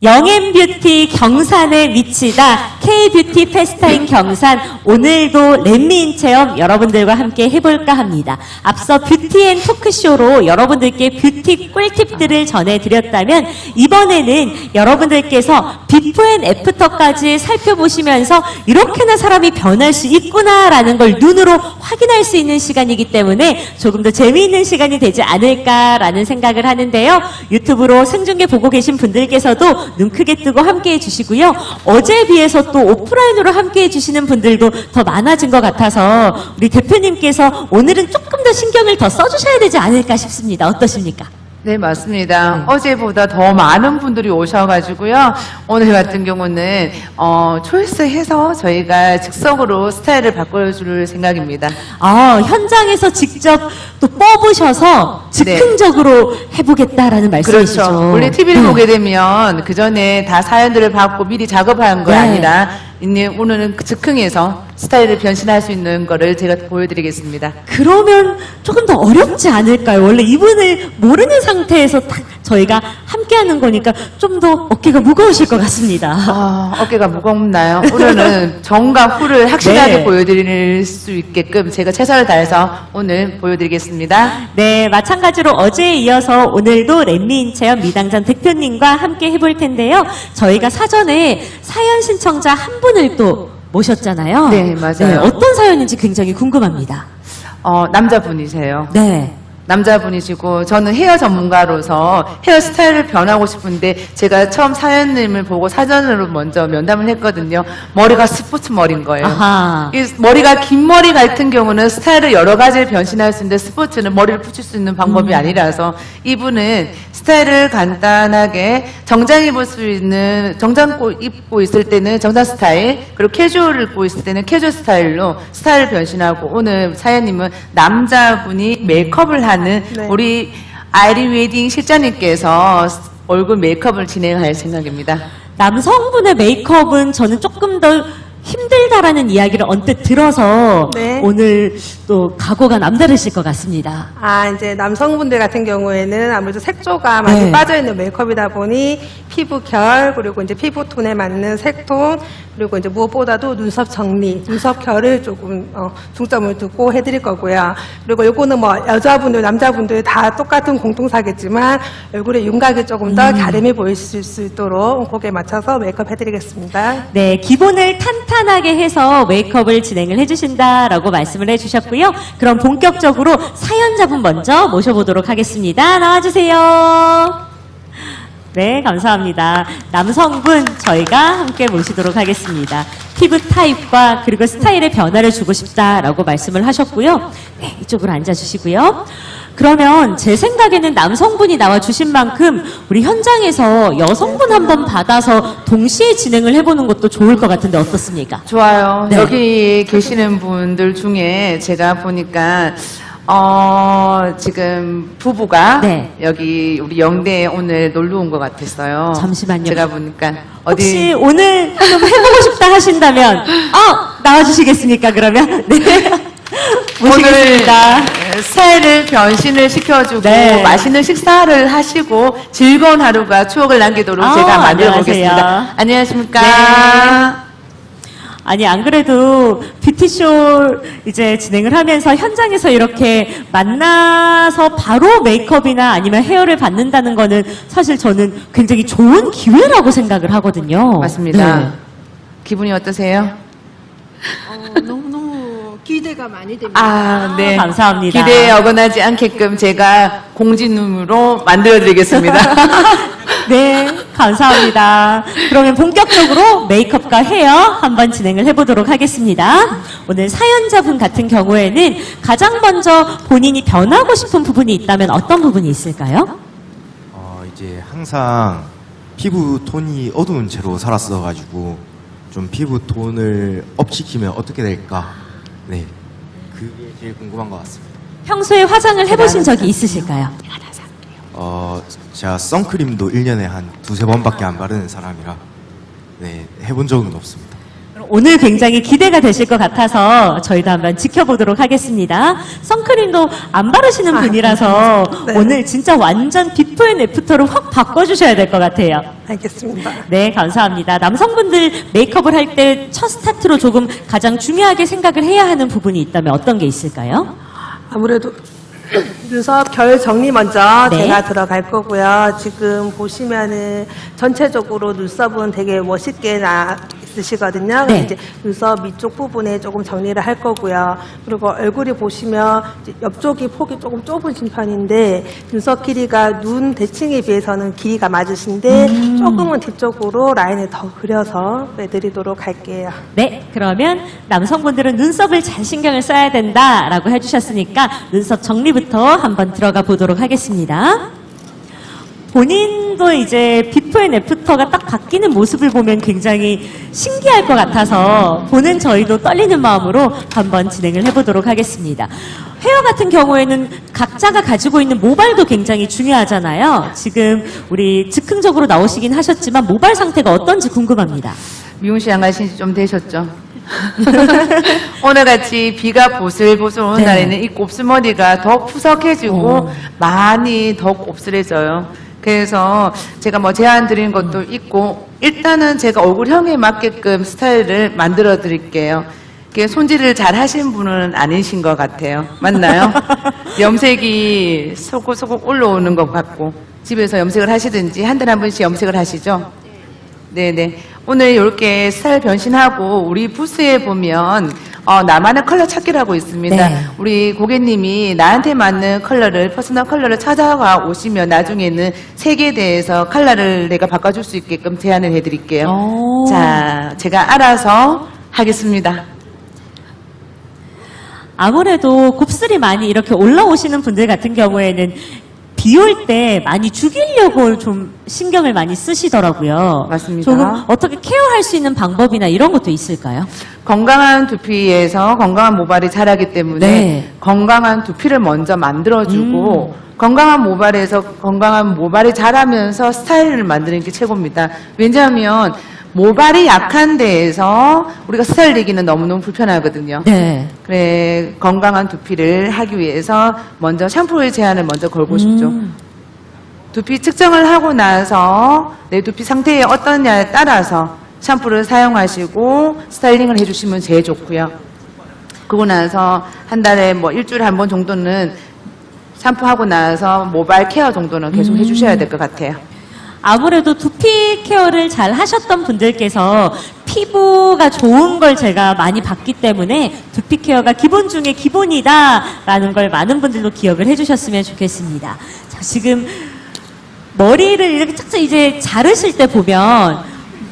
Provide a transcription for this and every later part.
영앤뷰티 경산에 위치다 K뷰티 페스타인 경산, 오늘도 렛미인 체험 여러분들과 함께 해볼까 합니다. 앞서 뷰티앤 토크쇼로 여러분들께 뷰티 꿀팁들을 전해드렸다면 이번에는 여러분들께서 비포 앤 애프터까지 살펴보시면서 이렇게나 사람이 변할 수 있구나라는 걸 눈으로 확인할 수 있는 시간이기 때문에 조금 더 재미있는 시간이 되지 않을까라는 생각을 하는데요. 유튜브로 생중계 보고 계신 분들께서도 눈 크게 뜨고 함께해 주시고요. 어제에 비해서 또 오프라인으로 함께해 주시는 분들도 더 많아진 것 같아서 우리 대표님께서 오늘은 조금 더 신경을 더 써주셔야 되지 않을까 싶습니다. 어떠십니까? 네, 맞습니다. 어제보다 더 많은 분들이 오셔가지고요. 오늘 같은 경우는 초이스해서 저희가 즉석으로 스타일을 바꿔줄 생각입니다. 현장에서 직접 또 뽑으셔서 즉흥적으로 해보겠다라는 말씀이시죠? 그렇죠. 원래 TV를 보게 되면 그 전에 다 사연들을 받고 미리 작업한 거 아니라 오늘은 즉흥해서 스타일을 변신할 수 있는 거를 제가 보여드리겠습니다. 그러면 조금 더 어렵지 않을까요? 원래 이분을 모르는 상태에서 딱 저희가 함께하는 거니까 좀 더 어깨가 무거우실 것 같습니다. 어깨가 무겁나요? 오늘은 정과 후를 확실하게 보여드릴 수 있게끔 제가 최선을 다해서 오늘 보여드리겠습니다. 네, 마찬가지로 어제에 이어서 오늘도 렛미인 체험 미당전 대표님과 함께 해볼 텐데요. 저희가 사전에 사연 신청자 한 분을 또 모셨잖아요. 네, 맞아요. 네, 어떤 사연인지 굉장히 궁금합니다. 남자분이세요. 네. 남자분이시고 저는 헤어 전문가로서 헤어스타일을 변하고 싶은데 제가 처음 사연님을 보고 사전으로 먼저 면담을 했거든요. 머리가 스포츠 머리인 거예요. 이 머리가 긴 머리 같은 경우는 스타일을 여러 가지를 변신할 수 있는데 스포츠는 머리를 붙일 수 있는 방법이 아니라서 이분은 스타일을 간단하게 정장 입을 수 있는 정장 입고 있을 때는 정장 스타일, 그리고 캐주얼을 입고 있을 때는 캐주얼 스타일로 스타일을 변신하고, 오늘 사연님은 남자분이 메이크업을 하는 우리 아이린 웨딩 실장님께서 얼굴 메이크업을 진행할 생각입니다. 남성분의 메이크업은 저는 조금 더 힘들다라는 이야기를 언뜻 들어서 오늘 또 각오가 남다르실 것 같습니다. 이제 남성분들 같은 경우에는 아무래도 색조가 많이 빠져있는 메이크업이다 보니 피부 결, 그리고 이제 피부 톤에 맞는 색톤, 그리고 이제 무엇보다도 눈썹 정리, 눈썹 결을 조금 중점을 두고 해드릴 거고요. 그리고 요거는 뭐 여자분들, 남자분들 다 똑같은 공통사겠지만 얼굴에 윤곽이 조금 더 갸름해 보이실 수 있도록 거기에 맞춰서 메이크업 해드리겠습니다. 네, 기본을 탄탄하게 해서 메이크업을 진행을 해주신다라고 말씀을 해주셨고요. 그럼 본격적으로 사연자분 먼저 모셔보도록 하겠습니다. 나와주세요. 네, 감사합니다. 남성분 저희가 함께 모시도록 하겠습니다. 피부 타입과 그리고 스타일의 변화를 주고 싶다라고 말씀을 하셨고요. 네, 이쪽으로 앉아주시고요. 그러면 제 생각에는 남성분이 나와주신 만큼 우리 현장에서 여성분 한번 받아서 동시에 진행을 해보는 것도 좋을 것 같은데 어떻습니까? 좋아요. 여기 계시는 분들 중에 제가 보니까 지금 부부가 여기 우리 영대에 오늘 놀러 온 것 같았어요. 잠시만요. 제가 보니까 혹시 오늘 좀 해보고 싶다 하신다면 나와주시겠습니까? 그러면 네. 모시겠습니다. 오늘 스타일을 변신을 시켜주고 맛있는 식사를 하시고 즐거운 하루가 추억을 남기도록 제가 만들어 보겠습니다. 안녕하십니까? 네. 아니, 안 그래도 뷰티쇼 이제 진행을 하면서 현장에서 이렇게 만나서 바로 메이크업이나 아니면 헤어를 받는다는 거는 사실 저는 굉장히 좋은 기회라고 생각을 하거든요. 맞습니다. 기분이 어떠세요? 너무너무 기대가 많이 됩니다. 네. 감사합니다. 기대에 어긋나지 않게끔 제가 공진음으로 만들어드리겠습니다. 네, 감사합니다. 그러면 본격적으로 메이크업과 헤어 한번 진행을 해보도록 하겠습니다. 오늘 사연자분 같은 경우에는 가장 먼저 본인이 변하고 싶은 부분이 있다면 어떤 부분이 있을까요? 이제 항상 피부 톤이 어두운 채로 살았어가지고 좀 피부 톤을 업시키면 어떻게 될까? 네, 그게 제일 궁금한 것 같습니다. 평소에 화장을 해보신 적이 있으실까요? 제가 선크림도 1년에 한 두세 번밖에 안 바르는 사람이라 해본 적은 없습니다. 오늘 굉장히 기대가 되실 것 같아서 저희도 한번 지켜보도록 하겠습니다. 선크림도 안 바르시는 분이라서 네. 오늘 진짜 완전 비포 앤 애프터를 확 바꿔주셔야 될 것 같아요. 알겠습니다. 네, 감사합니다. 남성분들 메이크업을 할 때 첫 스타트로 조금 가장 중요하게 생각을 해야 하는 부분이 있다면 어떤 게 있을까요? 아무래도 눈썹 결 정리 먼저 네. 제가 들어갈 거고요. 지금 보시면은 전체적으로 눈썹은 되게 멋있게 있으시거든요. 네. 이제 눈썹 위쪽 부분에 조금 정리를 할 거고요. 그리고 얼굴이 보시면 이제 옆쪽이 폭이 조금 좁으신 편인데 눈썹 길이가 눈 대칭에 비해서는 길이가 맞으신데 조금은 뒤쪽으로 라인을 더 그려서 빼드리도록 할게요. 네, 그러면 남성분들은 눈썹을 잘 신경을 써야 된다라고 해주셨으니까 눈썹 정리부터 한번 들어가 보도록 하겠습니다. 본인도 이제 비포 앤 애프터가 딱 바뀌는 모습을 보면 굉장히 신기할 것 같아서 보는 저희도 떨리는 마음으로 한번 진행을 해보도록 하겠습니다. 헤어 같은 경우에는 각자가 가지고 있는 모발도 굉장히 중요하잖아요. 지금 우리 즉흥적으로 나오시긴 하셨지만 모발 상태가 어떤지 궁금합니다. 미용실 안 가신 지 좀 되셨죠? 오늘같이 비가 보슬보슬 오는 네. 날에는 이 곱슬머리가 더 푸석해지고 많이 더 곱슬해져요. 그래서 제가 뭐 제안 드린 것도 있고 일단은 제가 얼굴형에 맞게끔 스타일을 만들어 드릴게요. 손질을 잘 하신 분은 아니신 것 같아요. 맞나요? 염색이 소곤소곤 올라오는 것 같고 집에서 염색을 하시든지 한 달에 한 번씩 염색을 하시죠? 네네. 오늘 이렇게 스타일 변신하고 우리 부스에 보면 나만의 컬러 찾기라고 있습니다. 네. 우리 고객님이 나한테 맞는 컬러를 퍼스널 컬러를 찾아가 오시면 나중에는 색에 대해서 컬러를 내가 바꿔줄 수 있게끔 제안을 해드릴게요. 오. 자, 제가 알아서 하겠습니다. 아무래도 곱슬이 많이 이렇게 올라오시는 분들 같은 경우에는 비 올 때 많이 죽이려고 좀 신경을 많이 쓰시더라고요. 맞습니다. 조금 어떻게 케어할 수 있는 방법이나 이런 것도 있을까요? 건강한 두피에서 건강한 모발이 자라기 때문에 네. 건강한 두피를 먼저 만들어주고 건강한 모발에서 건강한 모발이 자라면서 스타일을 만드는 게 최고입니다. 왜냐하면 모발이 약한 데에서 우리가 스타일 내기는 너무너무 불편하거든요. 네. 그래, 건강한 두피를 하기 위해서 먼저 샴푸의 제한을 먼저 걸고 싶죠. 두피 측정을 하고 나서 내 두피 상태에 어떠냐에 따라서 샴푸를 사용하시고 스타일링을 해주시면 제일 좋고요. 그러고 나서 한 달에 뭐 일주일에 한 번 정도는 샴푸하고 나서 모발 케어 정도는 계속 해주셔야 될 것 같아요. 아무래도 두피 케어를 잘 하셨던 분들께서 피부가 좋은 걸 제가 많이 봤기 때문에 두피 케어가 기본 중에 기본이다라는 걸 많은 분들도 기억을 해주셨으면 좋겠습니다. 자, 지금 머리를 이렇게 착착 이제 자르실 때 보면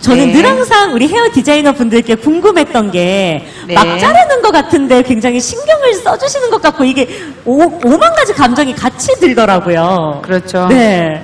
저는 네. 늘 항상 우리 헤어 디자이너 분들께 궁금했던 게 막 네. 자르는 것 같은데 굉장히 신경을 써주시는 것 같고 이게 오만 가지 감정이 같이 들더라고요. 그렇죠. 네.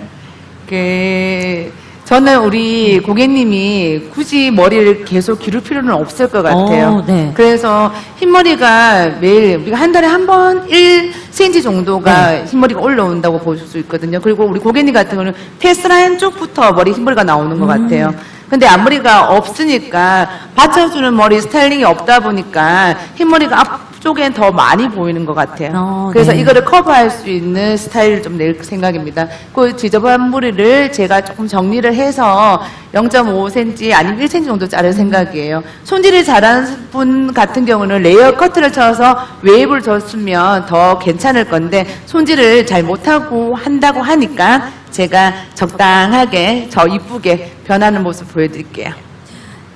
저는 우리 고객님이 굳이 머리를 계속 기를 필요는 없을 것 같아요. 네. 그래서 흰머리가 매일 우리가 한 달에 한 번 1cm 정도가 흰머리가 올라온다고 보실 수 있거든요. 그리고 우리 고객님 같은 경우는 페이스라인 쪽부터 머리 흰머리가 나오는 것 같아요. 근데 앞머리가 없으니까 받쳐주는 머리 스타일링이 없다 보니까 흰머리가 앞쪽엔 더 많이 보이는 것 같아요. 그래서 네. 이거를 커버할 수 있는 스타일을 좀 낼 생각입니다. 그 지저분한 머리를 제가 조금 정리를 해서 0.5cm 아니면 1cm 정도 자를 생각이에요. 손질이 잘하는 분 같은 경우는 레이어 커트를 쳐서 웨이브를 줬으면 더 괜찮을 건데 손질을 잘 못하고 한다고 하니까 제가 적당하게 저 이쁘게 변하는 모습 보여드릴게요.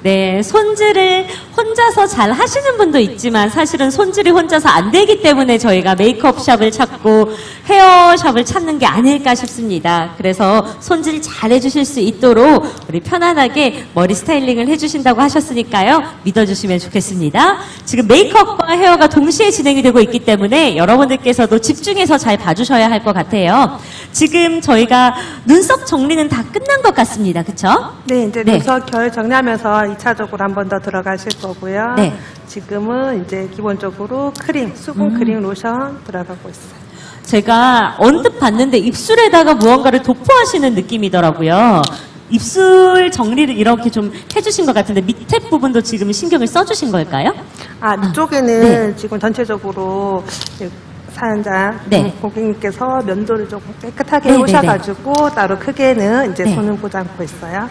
네, 손질을 혼자서 잘 하시는 분도 있지만 사실은 손질이 혼자서 안 되기 때문에 저희가 메이크업 샵을 찾고 헤어샵을 찾는 게 아닐까 싶습니다. 그래서 손질 잘 해주실 수 있도록 우리 편안하게 머리 스타일링을 해주신다고 하셨으니까요. 믿어주시면 좋겠습니다. 지금 메이크업과 헤어가 동시에 진행이 되고 있기 때문에 여러분들께서도 집중해서 잘 봐주셔야 할 것 같아요. 지금 저희가 눈썹 정리는 다 끝난 것 같습니다. 그쵸? 네, 이제 네. 눈썹 결 정리하면서 2차적으로 한 번 더 들어가실 거고요. 네. 지금은 이제 기본적으로 크림, 수분 크림 로션 들어가고 있어요. 제가 언뜻 봤는데 입술에다가 무언가를 도포하시는 느낌이더라고요. 입술 정리를 이렇게 좀 해주신 것 같은데 밑에 부분도 지금 신경을 써주신 걸까요? 이쪽에는 지금 전체적으로 사연자 네. 고객님께서 면도를 조금 깨끗하게 네네네. 오셔가지고 따로 크게는 이제 네. 손을 보지 않고 있어요.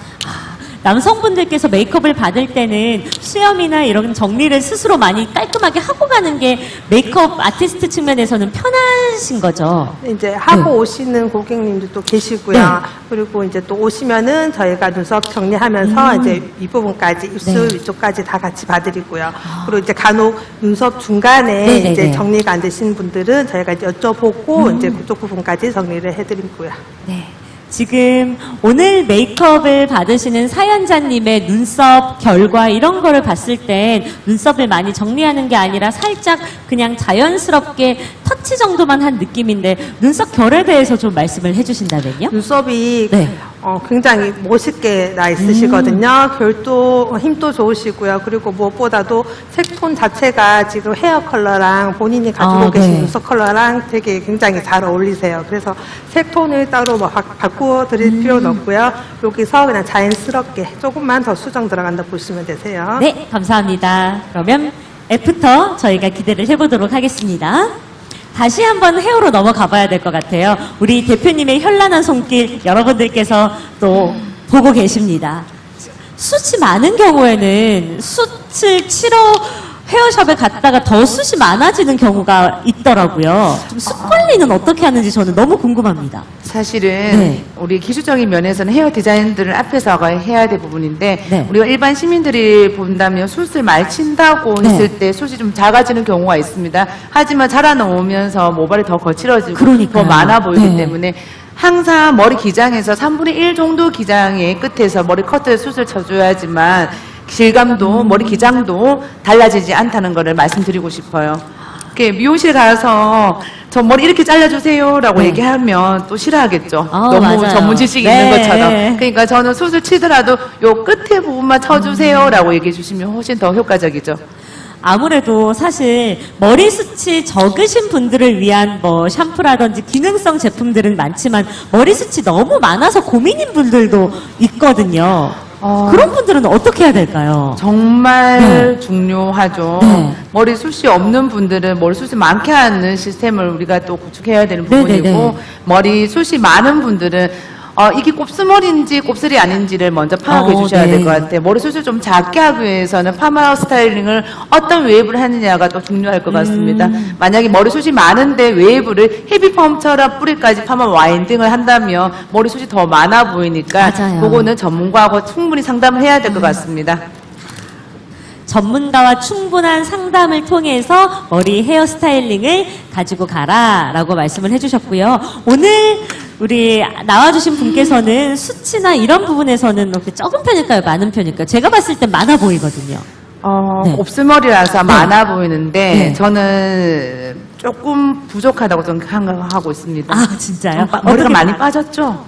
남성분들께서 메이크업을 받을 때는 수염이나 이런 정리를 스스로 많이 깔끔하게 하고 가는 게 메이크업 아티스트 측면에서는 편하신 거죠. 이제 하고 네. 오시는 고객님들도 계시고요. 네. 그리고 이제 또 오시면은 저희가 눈썹 정리하면서 이제 이 부분까지 입술 네. 위쪽까지 다 같이 봐드리고요. 그리고 이제 간혹 눈썹 중간에 네네네. 이제 정리가 안 되시는 분들은 저희가 이제 여쭤보고 이제 그쪽 부분까지 정리를 해드리고요. 네. 지금 오늘 메이크업을 받으시는 사연자님의 눈썹 결과 이런 거를 봤을 땐 눈썹을 많이 정리하는 게 아니라 살짝 그냥 자연스럽게 터치 정도만 한 느낌인데 눈썹 결에 대해서 좀 말씀을 해주신다면요? 눈썹이 네. 굉장히 멋있게 나 있으시거든요. 결도 힘도 좋으시고요. 그리고 무엇보다도 색톤 자체가 지금 헤어 컬러랑 본인이 가지고 계신 네. 눈썹 컬러랑 되게 굉장히 잘 어울리세요. 그래서 색톤을 따로 뭐 바꾸어 드릴 필요는 없고요. 여기서 그냥 자연스럽게 조금만 더 수정 들어간다 보시면 되세요. 네, 감사합니다. 그러면 애프터 저희가 기대를 해보도록 하겠습니다. 다시 한번 헤어로 넘어가 봐야 될 것 같아요. 우리 대표님의 현란한 손길 여러분들께서 또 보고 계십니다. 숱이 많은 경우에는 숱을 치러 헤어샵에 갔다가 더 숱이 많아지는 경우가 있더라고요. 좀 숱 관리는 어떻게 하는지 저는 너무 궁금합니다. 사실은 네. 우리 기술적인 면에서는 헤어 디자인들을 앞에서 해야 될 부분인데 네. 우리가 일반 시민들이 본다면 숱을 많이 친다고 네. 했을 때 숱이 좀 작아지는 경우가 있습니다. 하지만 자라놓으면서 모발이 더 거칠어지고 그러니까요. 더 많아 보이기 네. 때문에 항상 머리 기장에서 3분의 1 정도 기장의 끝에서 머리 커트에 숱을 쳐줘야지만 질감도 머리 기장도 달라지지 않다는 것을 말씀드리고 싶어요. 이렇게 미용실 가서 저 머리 이렇게 잘라주세요라고 네. 얘기하면 또 싫어하겠죠. 맞아요. 너무 전문 지식이 네. 있는 것처럼. 그러니까 저는 숱을 치더라도 요 끝에 부분만 쳐주세요라고 얘기해 주시면 훨씬 더 효과적이죠. 아무래도 사실 머리숱이 적으신 분들을 위한 뭐 샴푸라든지 기능성 제품들은 많지만 머리숱이 너무 많아서 고민인 분들도 있거든요. 그런 분들은 어떻게 해야 될까요? 정말 네. 중요하죠. 네. 머리숱이 없는 분들은 머리숱이 많게 하는 시스템을 우리가 또 구축해야 되는 네, 부분이고 네, 네. 머리숱이 많은 분들은 이게 곱슬머리인지 곱슬이 아닌지를 먼저 파악해 주셔야 네. 될 것 같아요. 머리숱을 좀 작게 하기 위해서는 파마 스타일링을 어떤 웨이브를 하느냐가 또 중요할 것 같습니다. 만약에 머리숱이 많은데 웨이브를 헤비펌처럼 뿌리까지 파마 와인딩을 한다면 머리숱이 더 많아 보이니까 맞아요. 그거는 전문가하고 충분히 상담을 해야 될 것 같습니다. 전문가와 충분한 상담을 통해서 머리 헤어 스타일링을 가지고 가라라고 말씀을 해주셨고요. 오늘 우리 나와주신 분께서는 수치나 이런 부분에서는 이렇게 적은 편일까요? 많은 편일까요? 제가 봤을 땐 많아 보이거든요. 네. 곱슬머리라서 많아 보이는데 네. 저는 조금 부족하다고 좀 생각하고 있습니다. 아, 진짜요? 머리가 어떻게- 많이 빠졌죠?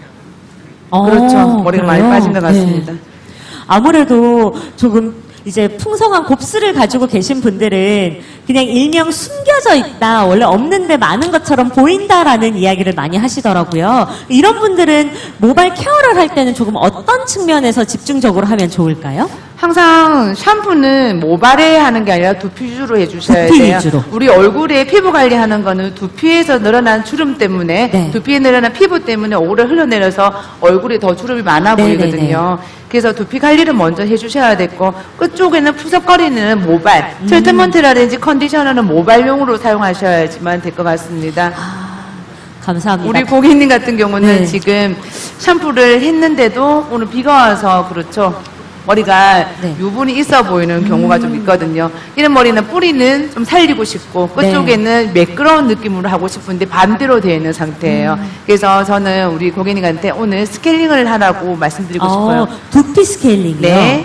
어, 그렇죠. 머리가 많이 그래요? 빠진 것 같습니다. 네. 아무래도 조금 이제 풍성한 곱슬을 가지고 계신 분들은 그냥 일명 숨겨져 있다, 원래 없는데 많은 것처럼 보인다라는 이야기를 많이 하시더라고요. 이런 분들은 모발 케어를 할 때는 조금 어떤 측면에서 집중적으로 하면 좋을까요? 항상 샴푸는 모발에 하는 게 아니라 두피 위주로 해주셔야 두피 돼요. 위주로. 우리 얼굴에 피부 관리하는 거는 두피에서 늘어난 주름 때문에 네. 두피에 늘어난 피부 때문에 오래 흘러내려서 얼굴에 더 주름이 많아 네, 보이거든요. 그래서 두피 관리를 먼저 해주셔야 됐고 끝쪽에는 푸석거리는 모발, 트리트먼트라든지 컨디셔너는 모발용으로 사용하셔야지만 될 것 같습니다. 감사합니다. 우리 고객님 같은 경우는 네. 지금 샴푸를 했는데도 오늘 비가 와서 그렇죠. 머리가 네. 유분이 있어 보이는 경우가 좀 있거든요. 이런 머리는 뿌리는 좀 살리고 싶고 끝쪽에는 매끄러운 느낌으로 하고 싶은데 반대로 되어 있는 상태예요. 그래서 저는 우리 고객님한테 오늘 스케일링을 하라고 말씀드리고 싶어요. 두피 스케일링이요?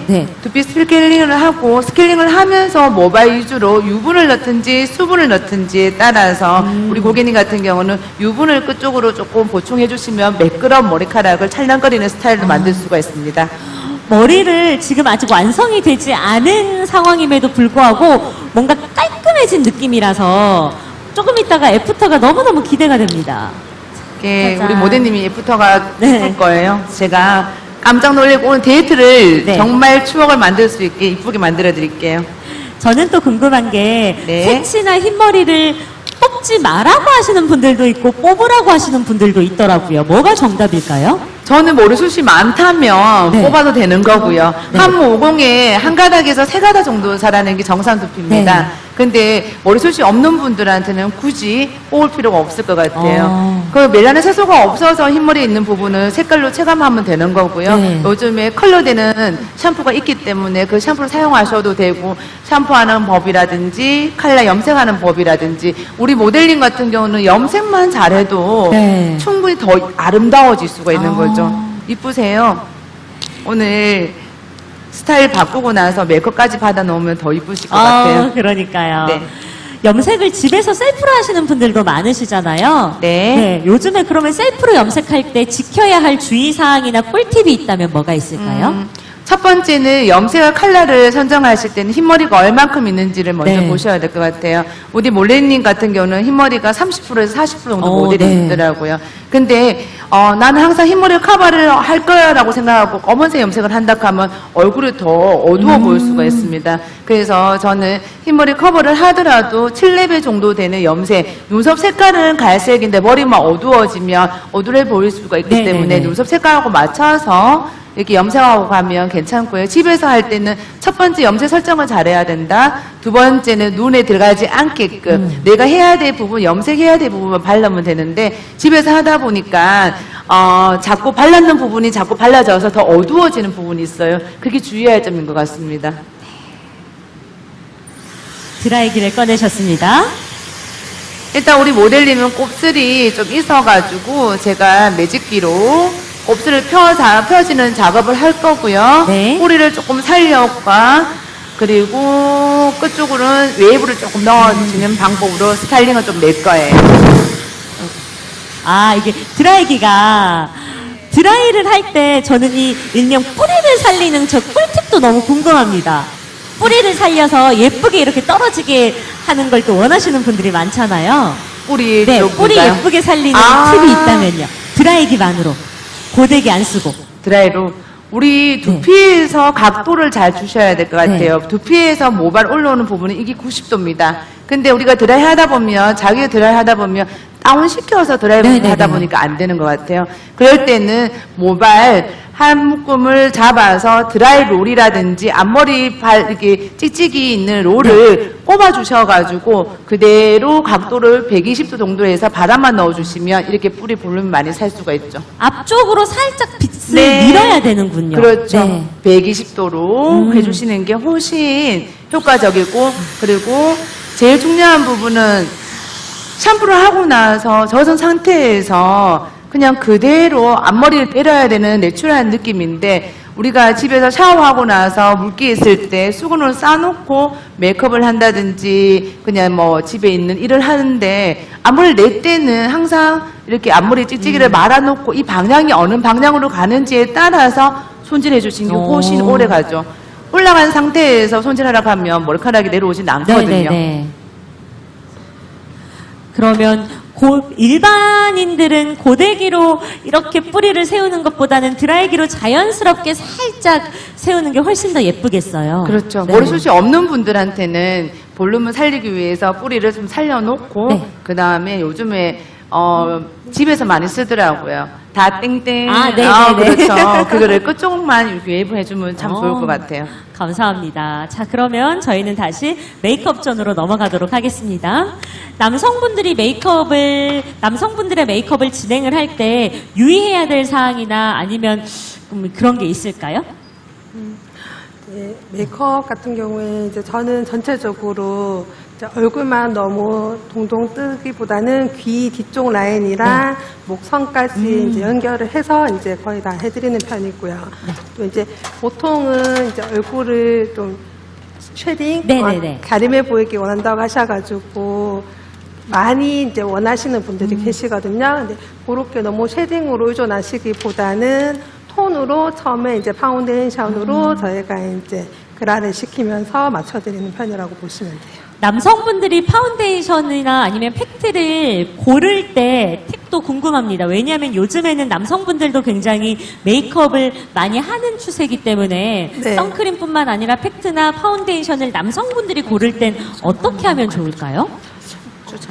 네. 두피 스케일링을 하고 스케일링을 하면서 모발 위주로 유분을 넣든지 수분을 넣든지에 따라서 우리 고객님 같은 경우는 유분을 끝쪽으로 조금 보충해 주시면 매끄러운 머리카락을 찰랑거리는 스타일로 만들 수가 있습니다. 머리를 지금 아직 완성이 되지 않은 상황임에도 불구하고 뭔가 깔끔해진 느낌이라서 조금 있다가 애프터가 너무너무 기대가 됩니다. 이게 짜잔. 우리 모델님이 애프터가 네. 예쁠 거예요. 제가 깜짝 놀래고 오늘 데이트를 네. 정말 추억을 만들 수 있게 이쁘게 만들어 드릴게요. 저는 또 궁금한 게 네. 색치나 흰머리를 뽑지 마라고 하시는 분들도 있고 뽑으라고 하시는 분들도 있더라고요. 뭐가 정답일까요? 저는 머리숱이 많다면 네. 뽑아도 되는 거고요. 네. 한 모공에 한 가닥에서 세 가닥 정도 자라는 게 정상 두피입니다. 네. 근데 머리숱이 없는 분들한테는 굳이 뽑을 필요가 없을 것 같아요. 어. 그 멜라닌 색소가 없어서 흰머리 있는 부분은 색깔로 체감하면 되는 거고요. 네. 요즘에 컬러되는 샴푸가 있기 때문에 그 샴푸를 사용하셔도 되고 샴푸하는 법이라든지 칼라 염색하는 법이라든지 우리 모델링 같은 경우는 염색만 잘해도 네. 충분히 더 아름다워질 수가 있는 아. 거죠. 이쁘세요. 오늘 스타일 바꾸고 나서 메이크업까지 받아 놓으면 더 이쁘실 것 같아요. 그러니까요. 네. 염색을 집에서 셀프로 하시는 분들도 많으시잖아요. 네. 요즘에 그러면 셀프로 염색할 때 지켜야 할 주의사항이나 꿀팁이 있다면 뭐가 있을까요? 첫 번째는 염색할 컬러를 선정하실 때는 흰머리가 얼만큼 있는지를 먼저 네. 보셔야 될 것 같아요. 우리 몰래님 같은 경우는 흰머리가 30%에서 40% 정도 모델이 네. 있더라고요. 근데 나는 항상 흰머리 커버를 할 거야라고 생각하고 검은색 염색을 한다 하면 얼굴이 더 어두워 보일 수가 있습니다. 그래서 저는 흰머리 커버를 하더라도 7레벨 정도 되는 염색, 눈썹 색깔은 갈색인데 머리만 어두워지면 어두워 보일 수가 있기 네, 때문에 네, 네. 눈썹 색깔하고 맞춰서 이렇게 염색하고 가면 괜찮고요. 집에서 할 때는 첫 번째 염색 설정을 잘해야 된다. 두 번째는 눈에 들어가지 않게끔 내가 해야 될 부분, 염색해야 될 부분만 바르면 되는데 집에서 하다 보니까 자꾸 발랐는 부분이 자꾸 발라져서 더 어두워지는 부분이 있어요. 그게 주의해야 할 점인 것 같습니다. 드라이기를 꺼내셨습니다. 일단 우리 모델님은 곱슬이 좀 있어가지고 제가 매직기로 곱슬을 펴지는 작업을 할 거고요. 네. 뿌리를 조금 살려과 그리고 끝쪽으로는 웨이브를 조금 넣어주는 방법으로 스타일링을 좀 낼 거예요. 이게 드라이기가 드라이를 할 때 저는 이 일명 뿌리를 살리는 저 꿀팁도 너무 궁금합니다. 뿌리를 살려서 예쁘게 이렇게 떨어지게 하는 걸 또 원하시는 분들이 많잖아요. 뿌리 네, 쪽인가요? 뿌리 예쁘게 살리는 팁이 있다면요. 드라이기만으로 고데기 안 쓰고. 드라이로 우리 두피에서 각도를 잘 주셔야 될 것 같아요. 두피에서 모발 올라오는 부분은 이게 90도입니다. 근데 우리가 드라이 하다 보면 자기가 드라이 하다 보면 다운시켜서 드라이를 네, 하다 네. 보니까 안 되는 것 같아요. 그럴 때는 모발 한 묶음을 잡아서 드라이 롤이라든지 앞머리 이렇게 찍찍이 있는 롤을 꼽아 주셔가지고 그대로 각도를 120도 정도로 해서 바람만 넣어주시면 이렇게 뿌리 볼륨 많이 살 수가 있죠. 앞쪽으로 살짝 빗을 네. 밀어야 되는군요. 그렇죠. 네. 120도로 해주시는 게 훨씬 효과적이고 그리고 제일 중요한 부분은 샴푸를 하고 나서 젖은 상태에서 그냥 그대로 앞머리를 때려야 되는 내추럴한 느낌인데 우리가 집에서 샤워하고 나서 물기 있을 때 수건을 싸놓고 메이크업을 한다든지 그냥 뭐 집에 있는 일을 하는데 앞머리를 낼 때는 항상 이렇게 앞머리 찍찍이를 말아놓고 이 방향이 어느 방향으로 가는지에 따라서 손질해 주신 게 훨씬 오래 가죠. 올라간 상태에서 손질하라고 하면 머리카락이 내려오진 않거든요. 네네네. 그러면 일반인들은 고데기로 이렇게 뿌리를 세우는 것보다는 드라이기로 자연스럽게 살짝 세우는 게 훨씬 더 예쁘겠어요. 그렇죠. 네. 머리숱이 없는 분들한테는 볼륨을 살리기 위해서 뿌리를 좀 살려놓고 네. 그 다음에 요즘에 집에서 많이 쓰더라고요. 다 땡땡. 네네네. 그렇죠. 그거를 끝쪽만 이렇게 웨이브 해주면 참 좋을 것 같아요. 감사합니다. 자, 그러면 저희는 다시 메이크업 존으로 넘어가도록 하겠습니다. 남성분들의 메이크업을 진행을 할 때 유의해야 될 사항이나 아니면 그런 게 있을까요? 네, 메이크업 같은 경우에 이제 저는 전체적으로 이제 얼굴만 너무 동동 뜨기보다는 귀 뒤쪽 라인이랑 목선까지 이제 연결을 해서 이제 거의 다 해드리는 편이고요. 또 이제 보통은 이제 얼굴을 좀 쉐딩 네네네. 가림해 보이게 원한다고 하셔가지고 많이 이제 원하시는 분들이 계시거든요. 근데 그렇게 너무 쉐딩으로 의존하시기보다는 톤으로 처음에 이제 파운데이션으로 저희가 이제 그라를 시키면서 맞춰드리는 편이라고 보시면 돼요. 남성분들이 파운데이션이나 아니면 팩트를 고를 때 팁도 궁금합니다. 왜냐하면 요즘에는 남성분들도 굉장히 메이크업을 많이 하는 추세이기 때문에 네. 선크림뿐만 아니라 팩트나 파운데이션을 남성분들이 고를 땐 어떻게 하면 좋을까요?